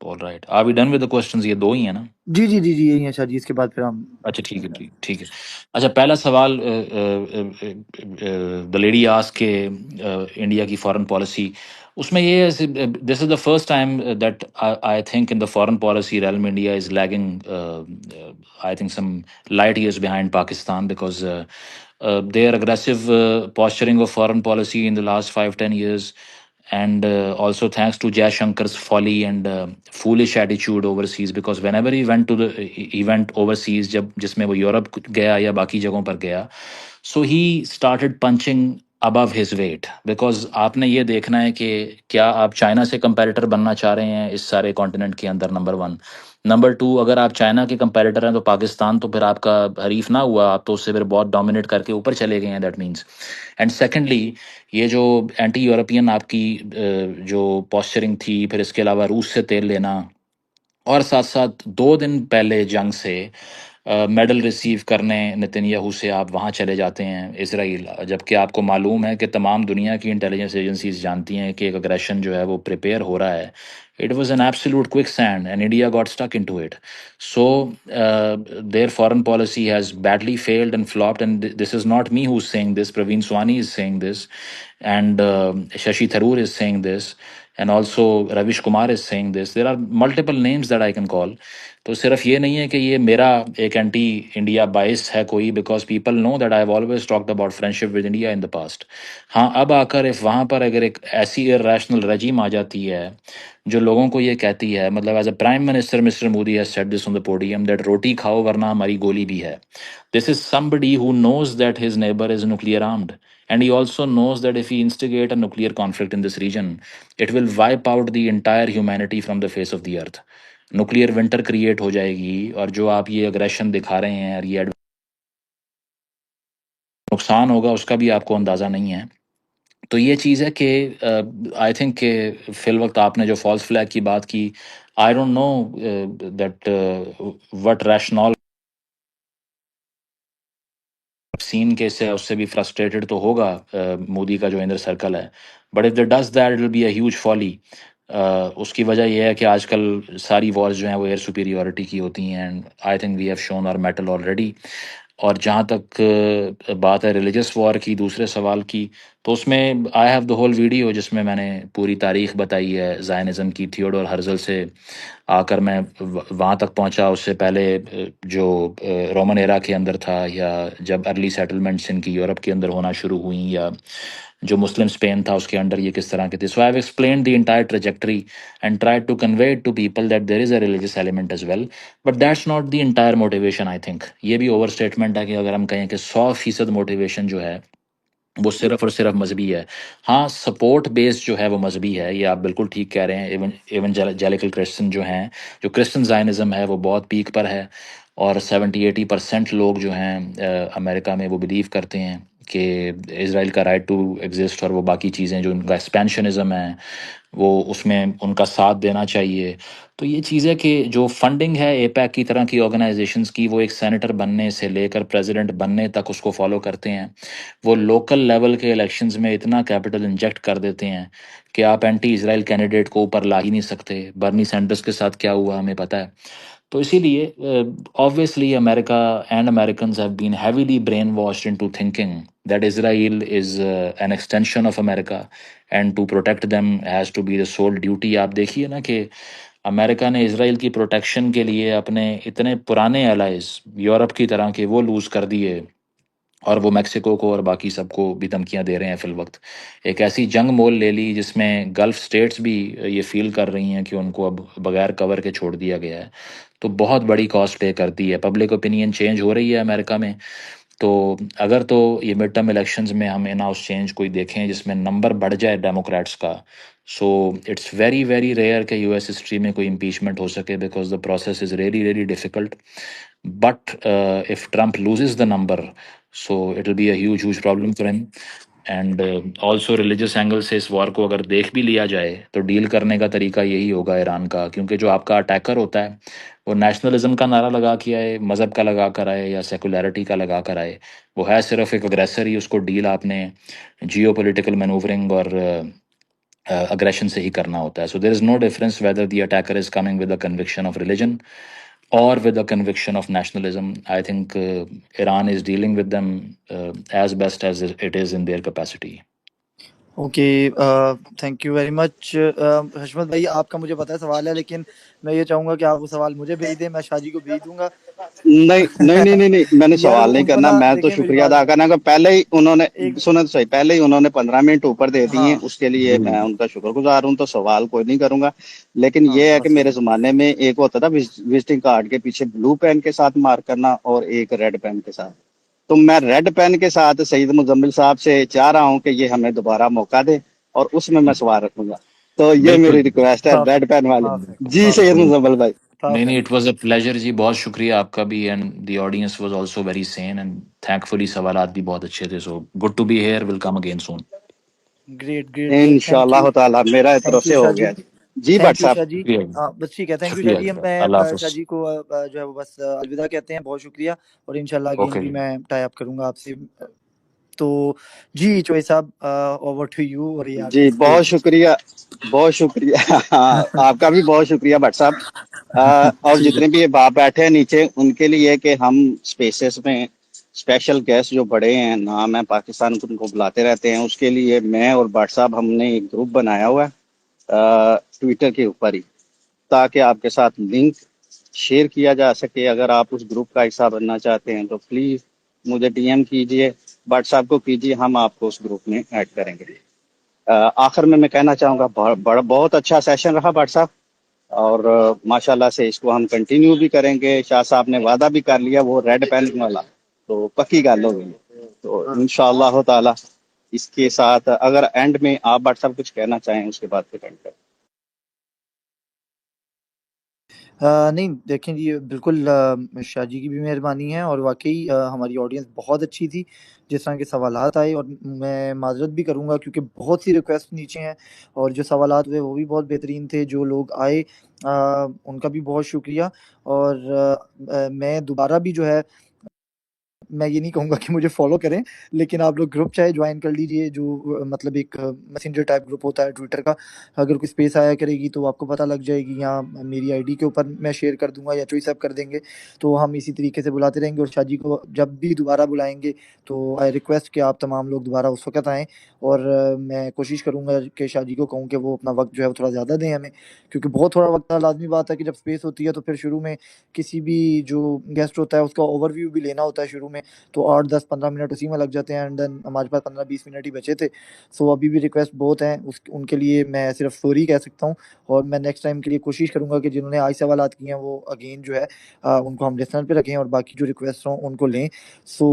All right. Are we done with the questions? یہ دو ہی ہیں نا؟ جی یہی ہے شاہ جی, اس کے بعد پھر ہم. اچھا ٹھیک ہے. اچھا پہلا سوال, دا لیڈی آس کے انڈیا کی فارن پالیسی, اس میں یہ ہے this is the first time that I think in the foreign policy realm India is lagging I think some light years behind Pakistan, because their aggressive posturing of foreign policy in the last 5-10 years, and also thanks to Jai Shankar's folly and foolish attitude overseas, because whenever he went overseas, جب جس میں وہ Europe گیا یا باقی جگہوں پر گیا, so he started punching above his weight, because آپ نے یہ دیکھنا ہے کہ کیا آپ چائنا سے کمپیریٹر بننا چاہ رہے ہیں اس سارے کانٹیننٹ کے اندر, نمبر 1. نمبر 2, اگر آپ چائنا کے کمپیریٹر ہیں تو پاکستان تو پھر آپ کا حریف نہ ہوا, آپ تو اس سے پھر بہت ڈومینیٹ کر کے اوپر چلے گئے ہیں, دیٹ مینس. اینڈ سیکنڈلی, یہ جو اینٹی یورپین آپ کی جو پوسچرنگ تھی, پھر اس کے علاوہ روس سے تیل لینا, اور ساتھ ساتھ 2 دن پہلے جنگ سے میڈل ریسیو کرنے نتن یاہو سے آپ وہاں چلے جاتے ہیں اسرائیل, جبکہ آپ کو معلوم ہے کہ تمام دنیا کی انٹیلیجنس ایجنسیز جانتی ہیں کہ ایک اگریشن جو ہے وہ پریپیئر ہو رہا ہے. It was an absolute quicksand and India got stuck into it. So their foreign policy has badly failed and flopped, and this is not me who's saying this. Praveen Swani is saying this, and Shashi Tharoor is saying this, and also Ravish Kumar is saying this. There are multiple names that I can call. تو صرف یہ نہیں ہے کہ یہ میرا ایک anti India باعث ہے کوئی, because people know that I have always talked about friendship with India in the past. ہاں اب آ کر وہاں پر اگر ایک ایسی ریشنل رجیم آ جاتی ہے جو لوگوں کو یہ کہتی ہے, مطلب as a prime minister mister Modi has said this on the podium that روٹی کھاؤ ورنہ ہماری گولی بھی ہے. This is somebody who knows that his neighbor is nuclear armed, and he also knows that if he instigate a nuclear conflict in this region, it will wipe out the entire humanity from the face of the earth. nuclear winter create ہو جائے گی, اور جو آپ یہ aggression دکھا رہے ہیں اور یہ نقصان ہوگا اس کا بھی آپ کو اندازہ نہیں ہے. تو یہ چیز ہے کہ آئی تھنک کہ فی الوقت آپ نے جو فالس فلیگ کی بات کی, I don't know that what rational scene کے اس سے بھی فرسٹریٹڈ تو ہوگا مودی کا جو انر سرکل ہے, but if the does that it will be a huge folly. اس کی وجہ یہ ہے کہ آج کل ساری وارز جو ہیں وہ ایئر سپیریورٹی کی ہوتی ہیں, and I think we have shown our mettle already. اور جہاں تک بات ہے ریلیجس وار کی, دوسرے سوال کی, تو اس میں I have the whole video جس میں میں نے پوری تاریخ بتائی ہے زائنزم کی. تھیوڈور ہرزل سے آ کر میں وہاں تک پہنچا, اس سے پہلے جو رومن ایرا کے اندر تھا, یا جب ارلی سیٹلمنٹس ان کی یورپ کے اندر ہونا شروع ہوئیں, یا جو مسلم اسپین تھا اس کے انڈر یہ کس طرح کے تھے. So I have explained the entire trajectory and try to convey to people that there is a religious element as well, but that's not the entire motivation. I think یہ بھی over statement ہے کہ اگر ہم کہیں کہ 100% motivation جو ہے وہ صرف اور صرف مذہبی ہے. ہاں سپورٹ بیس جو ہے وہ مذہبی ہے، یہ آپ بالکل ٹھیک کہہ رہے ہیں. ایونجیلیکل کرسچن جو ہیں، جو کرسچن زائنزم ہے وہ بہت پیک پر ہے، اور 70-80% لوگ جو ہیں امریکہ میں وہ بلیو کرتے ہیں کہ اسرائیل کا رائٹ ٹو ایگزسٹ، اور وہ باقی چیزیں جو ان کا ایکسپینشنزم ہے وہ اس میں ان کا ساتھ دینا چاہیے. تو یہ چیز ہے کہ جو فنڈنگ ہے اے پیک کی طرح کی آرگنائزیشنز کی، وہ ایک سینیٹر بننے سے لے کر پریزیڈنٹ بننے تک اس کو فالو کرتے ہیں. وہ لوکل لیول کے الیکشنز میں اتنا کیپٹل انجیکٹ کر دیتے ہیں کہ آپ اینٹی اسرائیل کینڈیڈیٹ کو اوپر لا ہی نہیں سکتے. برنی سینڈرس کے ساتھ کیا ہوا ہمیں پتہ ہے. تو اسی لیے obviously America and Americans have been heavily brainwashed into thinking that Israel is an extension of America and to protect them has to be the sole duty. آپ دیکھیے نا کہ امریکہ نے اسرائیل کی پروٹیکشن کے لیے اپنے اتنے پرانے الائز یورپ کی طرح کے وہ لوز کر دیے، اور وہ میکسیکو کو اور باقی سب کو بھی دھمکیاں دے رہے ہیں فی الوقت. ایک ایسی جنگ مول لے لی جس میں گلف سٹیٹس بھی یہ فیل کر رہی ہیں کہ ان کو اب بغیر کور کے چھوڑ دیا گیا ہے. تو بہت بڑی کاسٹ پے کرتی ہے. پبلک اوپینین چینج ہو رہی ہے امریکہ میں. تو اگر تو یہ مڈ ٹرم الیکشنز میں ہم ان ہاؤس چینج کوئی دیکھیں جس میں نمبر بڑھ جائے ڈیموکریٹس کا، so it's very very rare کہ یو ایس ہسٹری میں کوئی امپیچمنٹ ہو سکے، because the process is really really difficult. But if Trump loses the number, so it will be a huge problem for him. And also religious angle سے اس وار کو اگر دیکھ بھی لیا جائے تو ڈیل کرنے کا طریقہ یہی ہوگا ایران کا، کیونکہ جو آپ کا اٹیکر ہوتا ہے وہ نیشنلزم کا نعرہ لگا کے آئے، مذہب کا لگا کر آئے، یا سیکولیرٹی کا لگا کر آئے، وہ ہے صرف ایک اگریسر ہی. اس کو ڈیل آپ نے جیو پولیٹیکل مینوورنگ اور اگریشن سے ہی کرنا ہوتا ہے. So there is no difference whether the attacker is coming with a conviction of religion or with a conviction of nationalism. I think Iran is dealing with them as best as it is in their capacity. Okay thank you very much. Hashmat بھائی آپ کا مجھے پتا ہے سوال ہے، لیکن میں یہ چاہوں گا کہ آپ وہ سوال مجھے بھیج دیں، میں شاہ جی کو بھیج دوں گا. نہیں میں نے یار سوال نہیں ان کو کرنا، نا میں تو دیکھیں میری شکریہ بات ادا کرنا کہ پہلے ہی انہوں نے ایک سنیں تو صحیح، پہلے ہی انہوں نے 15 منٹ اوپر دے دیے ہیں، ہاں اس کے لیے میں ان کا شکر گزار ہوں. تو سوال کوئی نہیں کروں گا، لیکن ہاں یہ ہے کہ بس میرے زمانے میں ایک ہوتا تھا وزٹنگ کارڈ کے پیچھے بلو پین کے ساتھ مارک کرنا اور ایک ریڈ پین کے ساتھ. تو میں ریڈ پین کے ساتھ سعید مزمل صاحب سے چاہ رہا ہوں کہ یہ ہمیں دوبارہ موقع دے اور اس میں سوال رکھوں گا. تو یہ بالکل میری ریکویسٹ ہے ریڈ پرفیکٹ پین والی. پرفیکٹ جی سید پرفیکٹ مزمل بھائی. نہیں perfect. It was a pleasure جی، بہت شکریہ آپ کا بھی، and the audience was also very seen and thankfully, سوالات بھی بہت اچھے تھے. So good to be here, will come again soon. Great great great. Thank you انشاءاللہ تعالی میرا طرف تھینک یو سے شاہ ہو جی. گیا. جی بٹ تھینک یو صاحب. شاہ جی. شکریہ، بس ٹھیک ہے، تھینک یو شاہ شکریہ، جی. میں اللہ شاہ حافظ. جی کو جو ہے وہ بس الوداع کہتے ہیں. بہت شکریہ، اور انشاءاللہ اگین اوکے بھی جی. میں ٹائی اپ کروں گا آپ سے. تو جی چوئی صاحب اوور ٹو یو، اور یہ آپ کی جی بہت اسٹیج. شکریہ، بہت شکریہ. آپ کا بھی بہت شکریہ بٹ صاحب. اور ٹھیک ہے. جتنے بھی یہ باپ بیٹھے ہیں نیچے، ان کے لیے کہ ہم اسپیسیز میں اسپیشل گیسٹ جو بڑے ہیں نام ہے پاکستان کو، ان کو بلاتے رہتے ہیں. اس کے لیے میں اور بٹ صاحب ہم نے ایک گروپ بنایا ہوا ہے ٹویٹر کے اوپر ہی، تاکہ آپ کے ساتھ لنک شیئر کیا جا سکے. اگر آپ اس گروپ کا حصہ بننا چاہتے ہیں تو پلیز مجھے ڈی ایم کیجیے، بٹ صاحب کو کیجیے، ہم آپ کو اس گروپ میں ایڈ کریں گے. آخر میں کہنا چاہوں گا بہت اچھا سیشن رہا بٹ صاحب، اور ماشاءاللہ سے اس کو ہم کنٹینیو بھی کریں گے. شاہ صاحب نے وعدہ بھی کر لیا وہ ریڈ پین والا، تو پکی گل ہو گئی. تو انشاءاللہ تعالی اس کے ساتھ اگر اینڈ میں آپ بٹ صاحب کچھ کہنا چاہیں اس کے بعد پھر اینڈ کریں. نہیں دیکھیں جی، بالکل شاہ جی کی بھی مہربانی ہے، اور واقعی ہماری آڈینس بہت اچھی تھی. جس طرح کے سوالات آئے، اور میں معذرت بھی کروں گا کیونکہ بہت سی ریکویسٹ نیچے ہیں، اور جو سوالات ہوئے وہ بھی بہت بہترین تھے. جو لوگ آئے ان کا بھی بہت شکریہ. اور میں دوبارہ بھی جو ہے، میں یہ نہیں کہوں گا کہ مجھے فالو کریں، لیکن آپ لوگ گروپ چاہے جوائن کر لیجئے، جو مطلب ایک میسنجر ٹائپ گروپ ہوتا ہے ٹویٹر کا. اگر کوئی اسپیس آیا کرے گی تو آپ کو پتہ لگ جائے گی، یا میری آئی ڈی کے اوپر میں شیئر کر دوں گا، یا چوئی صاحب کر دیں گے. تو ہم اسی طریقے سے بلاتے رہیں گے، اور شاہ جی کو جب بھی دوبارہ بلائیں گے تو آئی ریکویسٹ کہ آپ تمام لوگ دوبارہ اس وقت آئیں. اور میں کوشش کروں گا کہ شاہ جی کو کہوں کہ وہ اپنا وقت جو ہے وہ تھوڑا زیادہ دیں ہمیں، کیونکہ بہت تھوڑا وقت ہے. لازمی بات ہے کہ جب اسپیس ہوتی ہے تو پھر شروع میں کسی بھی جو گیسٹ ہوتا ہے اس کا اوور ویو بھی لینا ہوتا ہے شروع میں. تو 8-10-15 منٹ اسی میں لگ جاتے ہیں، اینڈ دین ہمارے پاس 15-20 منٹ ہی بچے تھے. سو ابھی بھی ریکویسٹ بہت ہیں، ان کے لیے میں صرف سوری کہہ سکتا ہوں، اور میں نیکسٹ ٹائم کے لیے کوشش کروں گا کہ جنہوں نے آج سوالات کیے ہیں وہ اگین جو ہے ان کو ہم لسنر پہ رکھیں اور باقی جو ریکویسٹ ہوں ان کو لیں. سو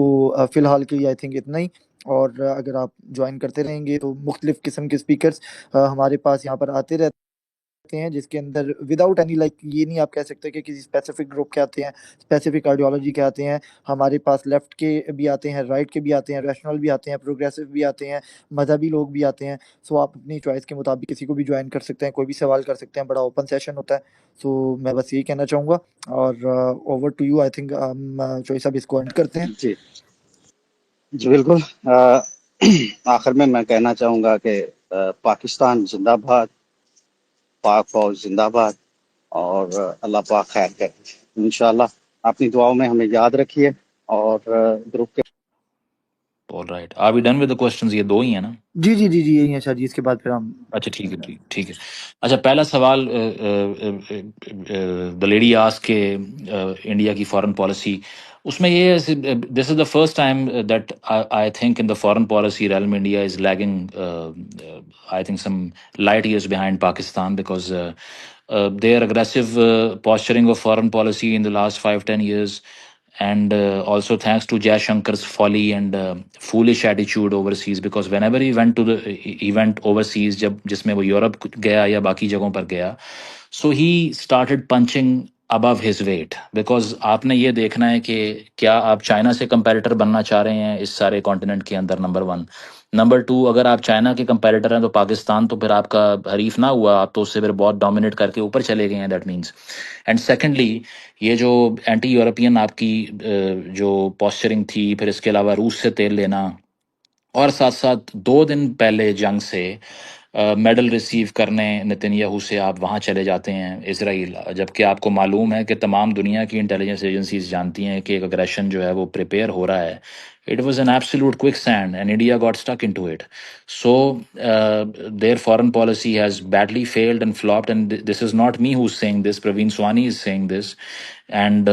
فی الحال کے لیے آئی تھنک اتنا ہی، اور اگر آپ جوائن کرتے رہیں گے تو مختلف قسم کے اسپیکرس ہمارے پاس یہاں پر آتے رہتے ہیں، جس کے اندر وداؤٹ اینی لائک یہ نہیں آپ کہہ سکتے کہ کسی اسپیسیفک گروپ کے آتے ہیں، اسپیسیفک آئیڈیالوجی کے آتے ہیں. ہمارے پاس لیفٹ کے بھی آتے ہیں، رائٹ کے بھی آتے ہیں، ریشنل بھی آتے ہیں، پروگریسو بھی آتے ہیں، مذہبی لوگ بھی آتے ہیں. سو آپ اپنی چوائس کے مطابق کسی کو بھی جوائن کر سکتے ہیں، کوئی بھی سوال کر سکتے ہیں، بڑا اوپن سیشن ہوتا ہے. سو میں بس یہی کہنا چاہوں گا، اور over to you. I think چوئی صاحب اس کو اینڈ کرتے ہیں. جی جی بالکل. آخر میں کہنا چاہوں گا کہ پاکستان زندہ باد، پاک فوج زندہ باد، اور اللہ پاک خیر کرے انشاءاللہ. اپنی دعاؤں میں ہمیں یاد رکھیے، اور گروپ کے All right. Are we done with the questions? یہ 2 ہی ہیں نا؟ جی جی جی جی یہی ہے شاہ جی، اس کے بعد پھر ہم اچھا ٹھیک ہے، ٹھیک ہے. اچھا پہلا سوال دا لیڈی آس کے انڈیا کی فارن پالیسی، اس میں یہ ہے this is the first time that I think in the foreign policy realm India is lagging I think some light years behind Pakistan because their aggressive posturing of foreign policy in the last 5-10 years, and also thanks to Jai Shankar's folly and foolish attitude overseas, because whenever he went overseas, جس میں وہ Europe گیا یا باقی جگہوں پر گیا، so he started punching above his weight, because آپ نے یہ دیکھنا ہے کہ کیا آپ چائنا سے کمپیریٹر بننا چاہ رہے ہیں اس سارے کانٹیننٹ کے اندر، نمبر 1. نمبر 2، اگر آپ چائنا کے کمپیریٹر ہیں تو پاکستان تو پھر آپ کا حریف نہ ہوا، آپ تو اس سے پھر بہت ڈومینیٹ کر کے اوپر چلے گئے ہیں، دیٹ مینس. اینڈ سیکنڈلی، یہ جو اینٹی یورپین آپ کی جو پوسچرنگ تھی، پھر اس کے علاوہ روس سے تیل لینا، اور ساتھ ساتھ 2 دن پہلے جنگ سے میڈل ریسیو کرنے نتن یاہو سے آپ وہاں چلے جاتے ہیں اسرائیل، جبکہ آپ کو معلوم ہے کہ تمام دنیا کی انٹیلیجنس ایجنسیز جانتی ہیں کہ ایک اگریشن جو ہے وہ پریپیئر ہو رہا ہے. It was an absolute quicksand and India got stuck into it. So their foreign policy has badly failed and flopped, and this is not me who's saying this. Praveen Swani is saying this, and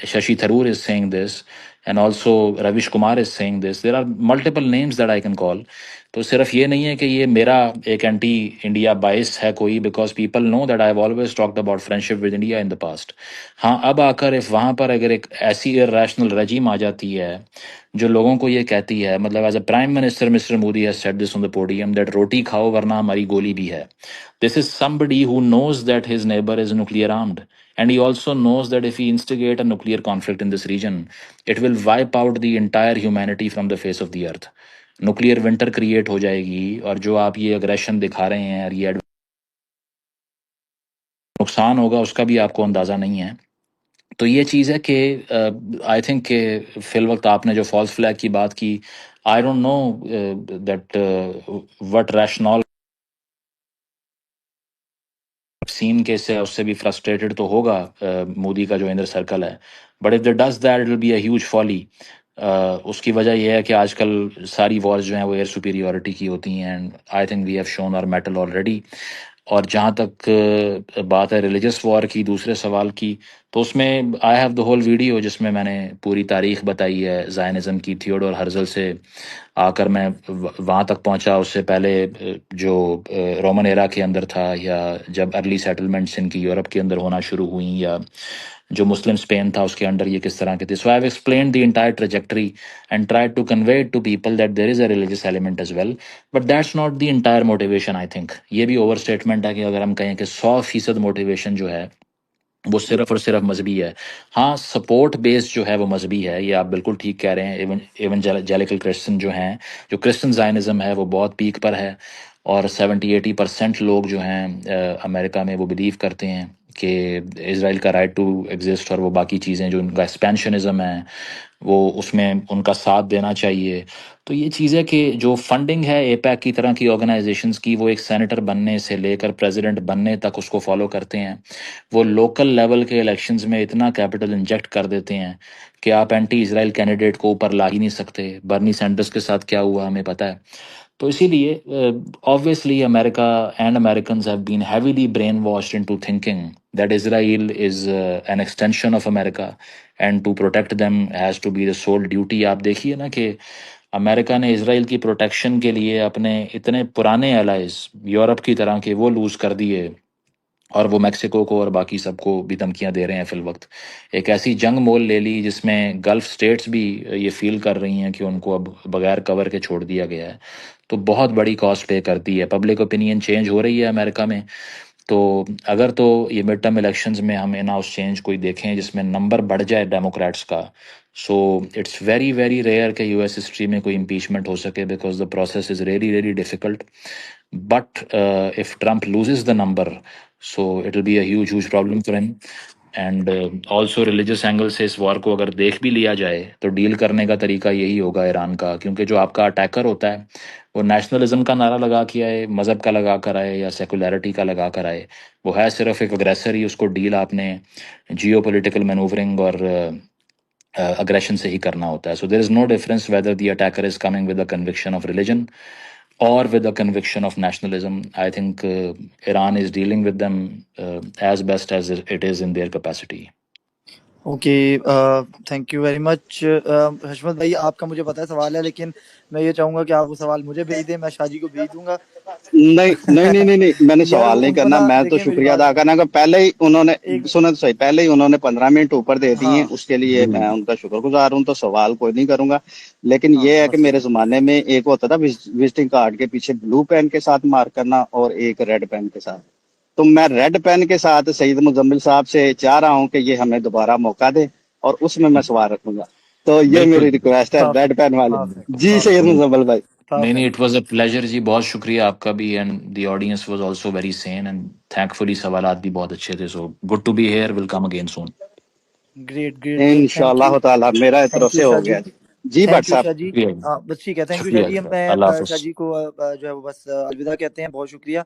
Shashi Tharoor is saying this, and also Ravish Kumar is saying this. There are multiple names that I can call. تو صرف یہ نہیں ہے کہ یہ میرا ایک anti India باعث ہے کوئی، because people know that I have always talked about friendship with India in the past. ہاں اب آ کر وہاں پر اگر ایک ایسی ریشنل رجیم آ جاتی ہے جو لوگوں کو یہ کہتی ہے، مطلب as a prime minister mister Modi has said this on the podium that روٹی کھاؤ ورنہ ہماری گولی بھی ہے. This is somebody who knows that his neighbor is nuclear armed, and he also knows that if he instigate a nuclear conflict in this region, it will wipe out the entire humanity from the face of the earth. nuclear winter create ہو جائے گی، اور جو آپ یہ aggression دکھا رہے ہیں اور یہ نقصان ہوگا اس کا بھی آپ کو اندازہ نہیں ہے. تو یہ چیز ہے کہ آئی تھنک کہ فی الوقت آپ نے جو فالس فلیگ کی بات کی، I don't know that what rational scene کے سے اس سے بھی فرسٹریٹڈ تو ہوگا مودی کا جو انر سرکل ہے، but if that does that it will be a huge folly. اس کی وجہ یہ ہے کہ آج کل ساری وارز جو ہیں وہ ایئر سپیریورٹی کی ہوتی ہیں، and I think we have shown our mettle already. اور جہاں تک بات ہے ریلیجس وار کی، دوسرے سوال کی، تو اس میں I have the whole video جس میں میں نے پوری تاریخ بتائی ہے زائنزم کی. تھیوڈور ہرزل سے آ کر میں وہاں تک پہنچا، اس سے پہلے جو رومن ایرا کے اندر تھا، یا جب ارلی سیٹلمنٹس ان کی یورپ کے اندر ہونا شروع ہوئیں، یا جو مسلم اسپین تھا اس کے انڈر یہ کس طرح کے تھے. So I have explained the entire trajectory and try to convey it to people that there is a religious element as well, but that's not the entire motivation. I think یہ بھی over statement ہے کہ اگر ہم کہیں کہ 100% motivation جو ہے وہ صرف اور صرف مذہبی ہے. ہاں سپورٹ بیس جو ہے وہ مذہبی ہے، یہ آپ بالکل ٹھیک کہہ رہے ہیں. ایونجیلیکل کرسچن جو ہیں، جو کرسچن زائنزم ہے وہ بہت پیک پر ہے، اور 70-80% لوگ جو ہیں امریکہ میں وہ بلیو کرتے ہیں کہ اسرائیل کا رائٹ ٹو ایگزسٹ، اور وہ باقی چیزیں جو ان کا ایکسپینشنزم ہے وہ اس میں ان کا ساتھ دینا چاہیے. تو یہ چیز ہے کہ جو فنڈنگ ہے اے پیک کی طرح کی آرگنائزیشنز کی، وہ ایک سینیٹر بننے سے لے کر پریزیڈنٹ بننے تک اس کو فالو کرتے ہیں. وہ لوکل لیول کے الیکشنز میں اتنا کیپٹل انجیکٹ کر دیتے ہیں کہ آپ اینٹی اسرائیل کینڈیڈیٹ کو اوپر لا ہی نہیں سکتے. برنی سینڈرز کے ساتھ کیا ہوا ہمیں پتہ ہے. تو اسی لیے obviously America and Americans have been heavily brainwashed into thinking that Israel is an extension of America and to protect them has to be the sole duty. آپ دیکھیے نا کہ امریکہ نے اسرائیل کی پروٹیکشن کے لیے اپنے اتنے پرانے الائز یورپ کی طرح کے وہ لوز کر دیے، اور وہ میکسیکو کو اور باقی سب کو بھی دھمکیاں دے رہے ہیں فی الوقت. ایک ایسی جنگ مول لے لی جس میں گلف سٹیٹس بھی یہ فیل کر رہی ہیں کہ ان کو اب بغیر کور کے چھوڑ دیا گیا ہے، تو بہت بڑی کاسٹ پے کرتی ہے. پبلک اوپینین چینج ہو رہی ہے امریکہ میں، تو اگر تو یہ مڈ ٹرم الیکشنز میں ہم ان ہاؤس چینج کوئی دیکھیں جس میں نمبر بڑھ جائے ڈیموکریٹس کا، so it's very very rare کہ یو ایس ہسٹری میں کوئی امپیچمنٹ ہو سکے، because the process is really really difficult. But if Trump loses the number, so it will be a huge problem for him. And also religious angle سے اس وار کو اگر دیکھ بھی لیا جائے تو ڈیل کرنے کا طریقہ یہی ہوگا ایران کا، کیونکہ جو آپ کا اٹیکر ہوتا ہے وہ نیشنلزم کا نعرہ لگا کے آئے، مذہب کا لگا کر آئے یا سیکولیرٹی کا لگا کر آئے، وہ ہے صرف ایک اگریسر ہی. اس کو ڈیل آپ نے جیو پولیٹیکل مینوورنگ اور اگریشن سے ہی کرنا ہوتا ہے. So there is no difference whether the attacker is coming with a conviction of religion or with a conviction of nationalism. I think Iran is dealing with them as best as it is in their capacity. Okay, thank you very much. Hashmat بھائی آپ کا مجھے پتا ہے سوال ہے، لیکن میں یہ چاہوں گا کہ آپ وہ سوال مجھے بھیج دیں، میں شاہ جی کو بھیج دوں گا. نہیں میں نے سوال نہیں کرنا، میں تو شکریہ ادا کرنا کہ پہلے ہی انہوں نے سنا تو صحیح، پہلے ہی انہوں نے 15 منٹ اوپر دے دیے، اس کے لیے میں ان کا شکر گزار ہوں. تو سوال کوئی نہیں کروں گا، لیکن یہ ہے کہ میرے زمانے میں ایک ہوتا تھا وزٹنگ کارڈ کے پیچھے بلو پین کے ساتھ مارک کرنا اور ایک ریڈ پین کے ساتھ. تو میں ریڈ پین کے ساتھ سعید مزمل صاحب سے چاہ رہا ہوں کہ یہ ہمیں دوبارہ موقع دے اور اس میں سوال رکھوں گا. تو یہ میری ریکویسٹ ہے ریڈ پین والے. جی سعید مزمل بھائی. نہیں اٹ واز اے پلیجر جی، بہت شکریہ آپ کا بھی، and the audience was also very seen and thankfully, سوالات بھی بہت اچھے تھے. So good to be here, will come again soon. Great انشاءاللہ تعالی میرا طرف سے ہو گیا. جی بٹ صاحب شاہ جی، بس ٹھیک ہے، تھینک یو شاہ جی. میں اللہ شاہ حافظ. جی کو جو ہے وہ بس الوداع کہتے ہیں. بہت شکریہ.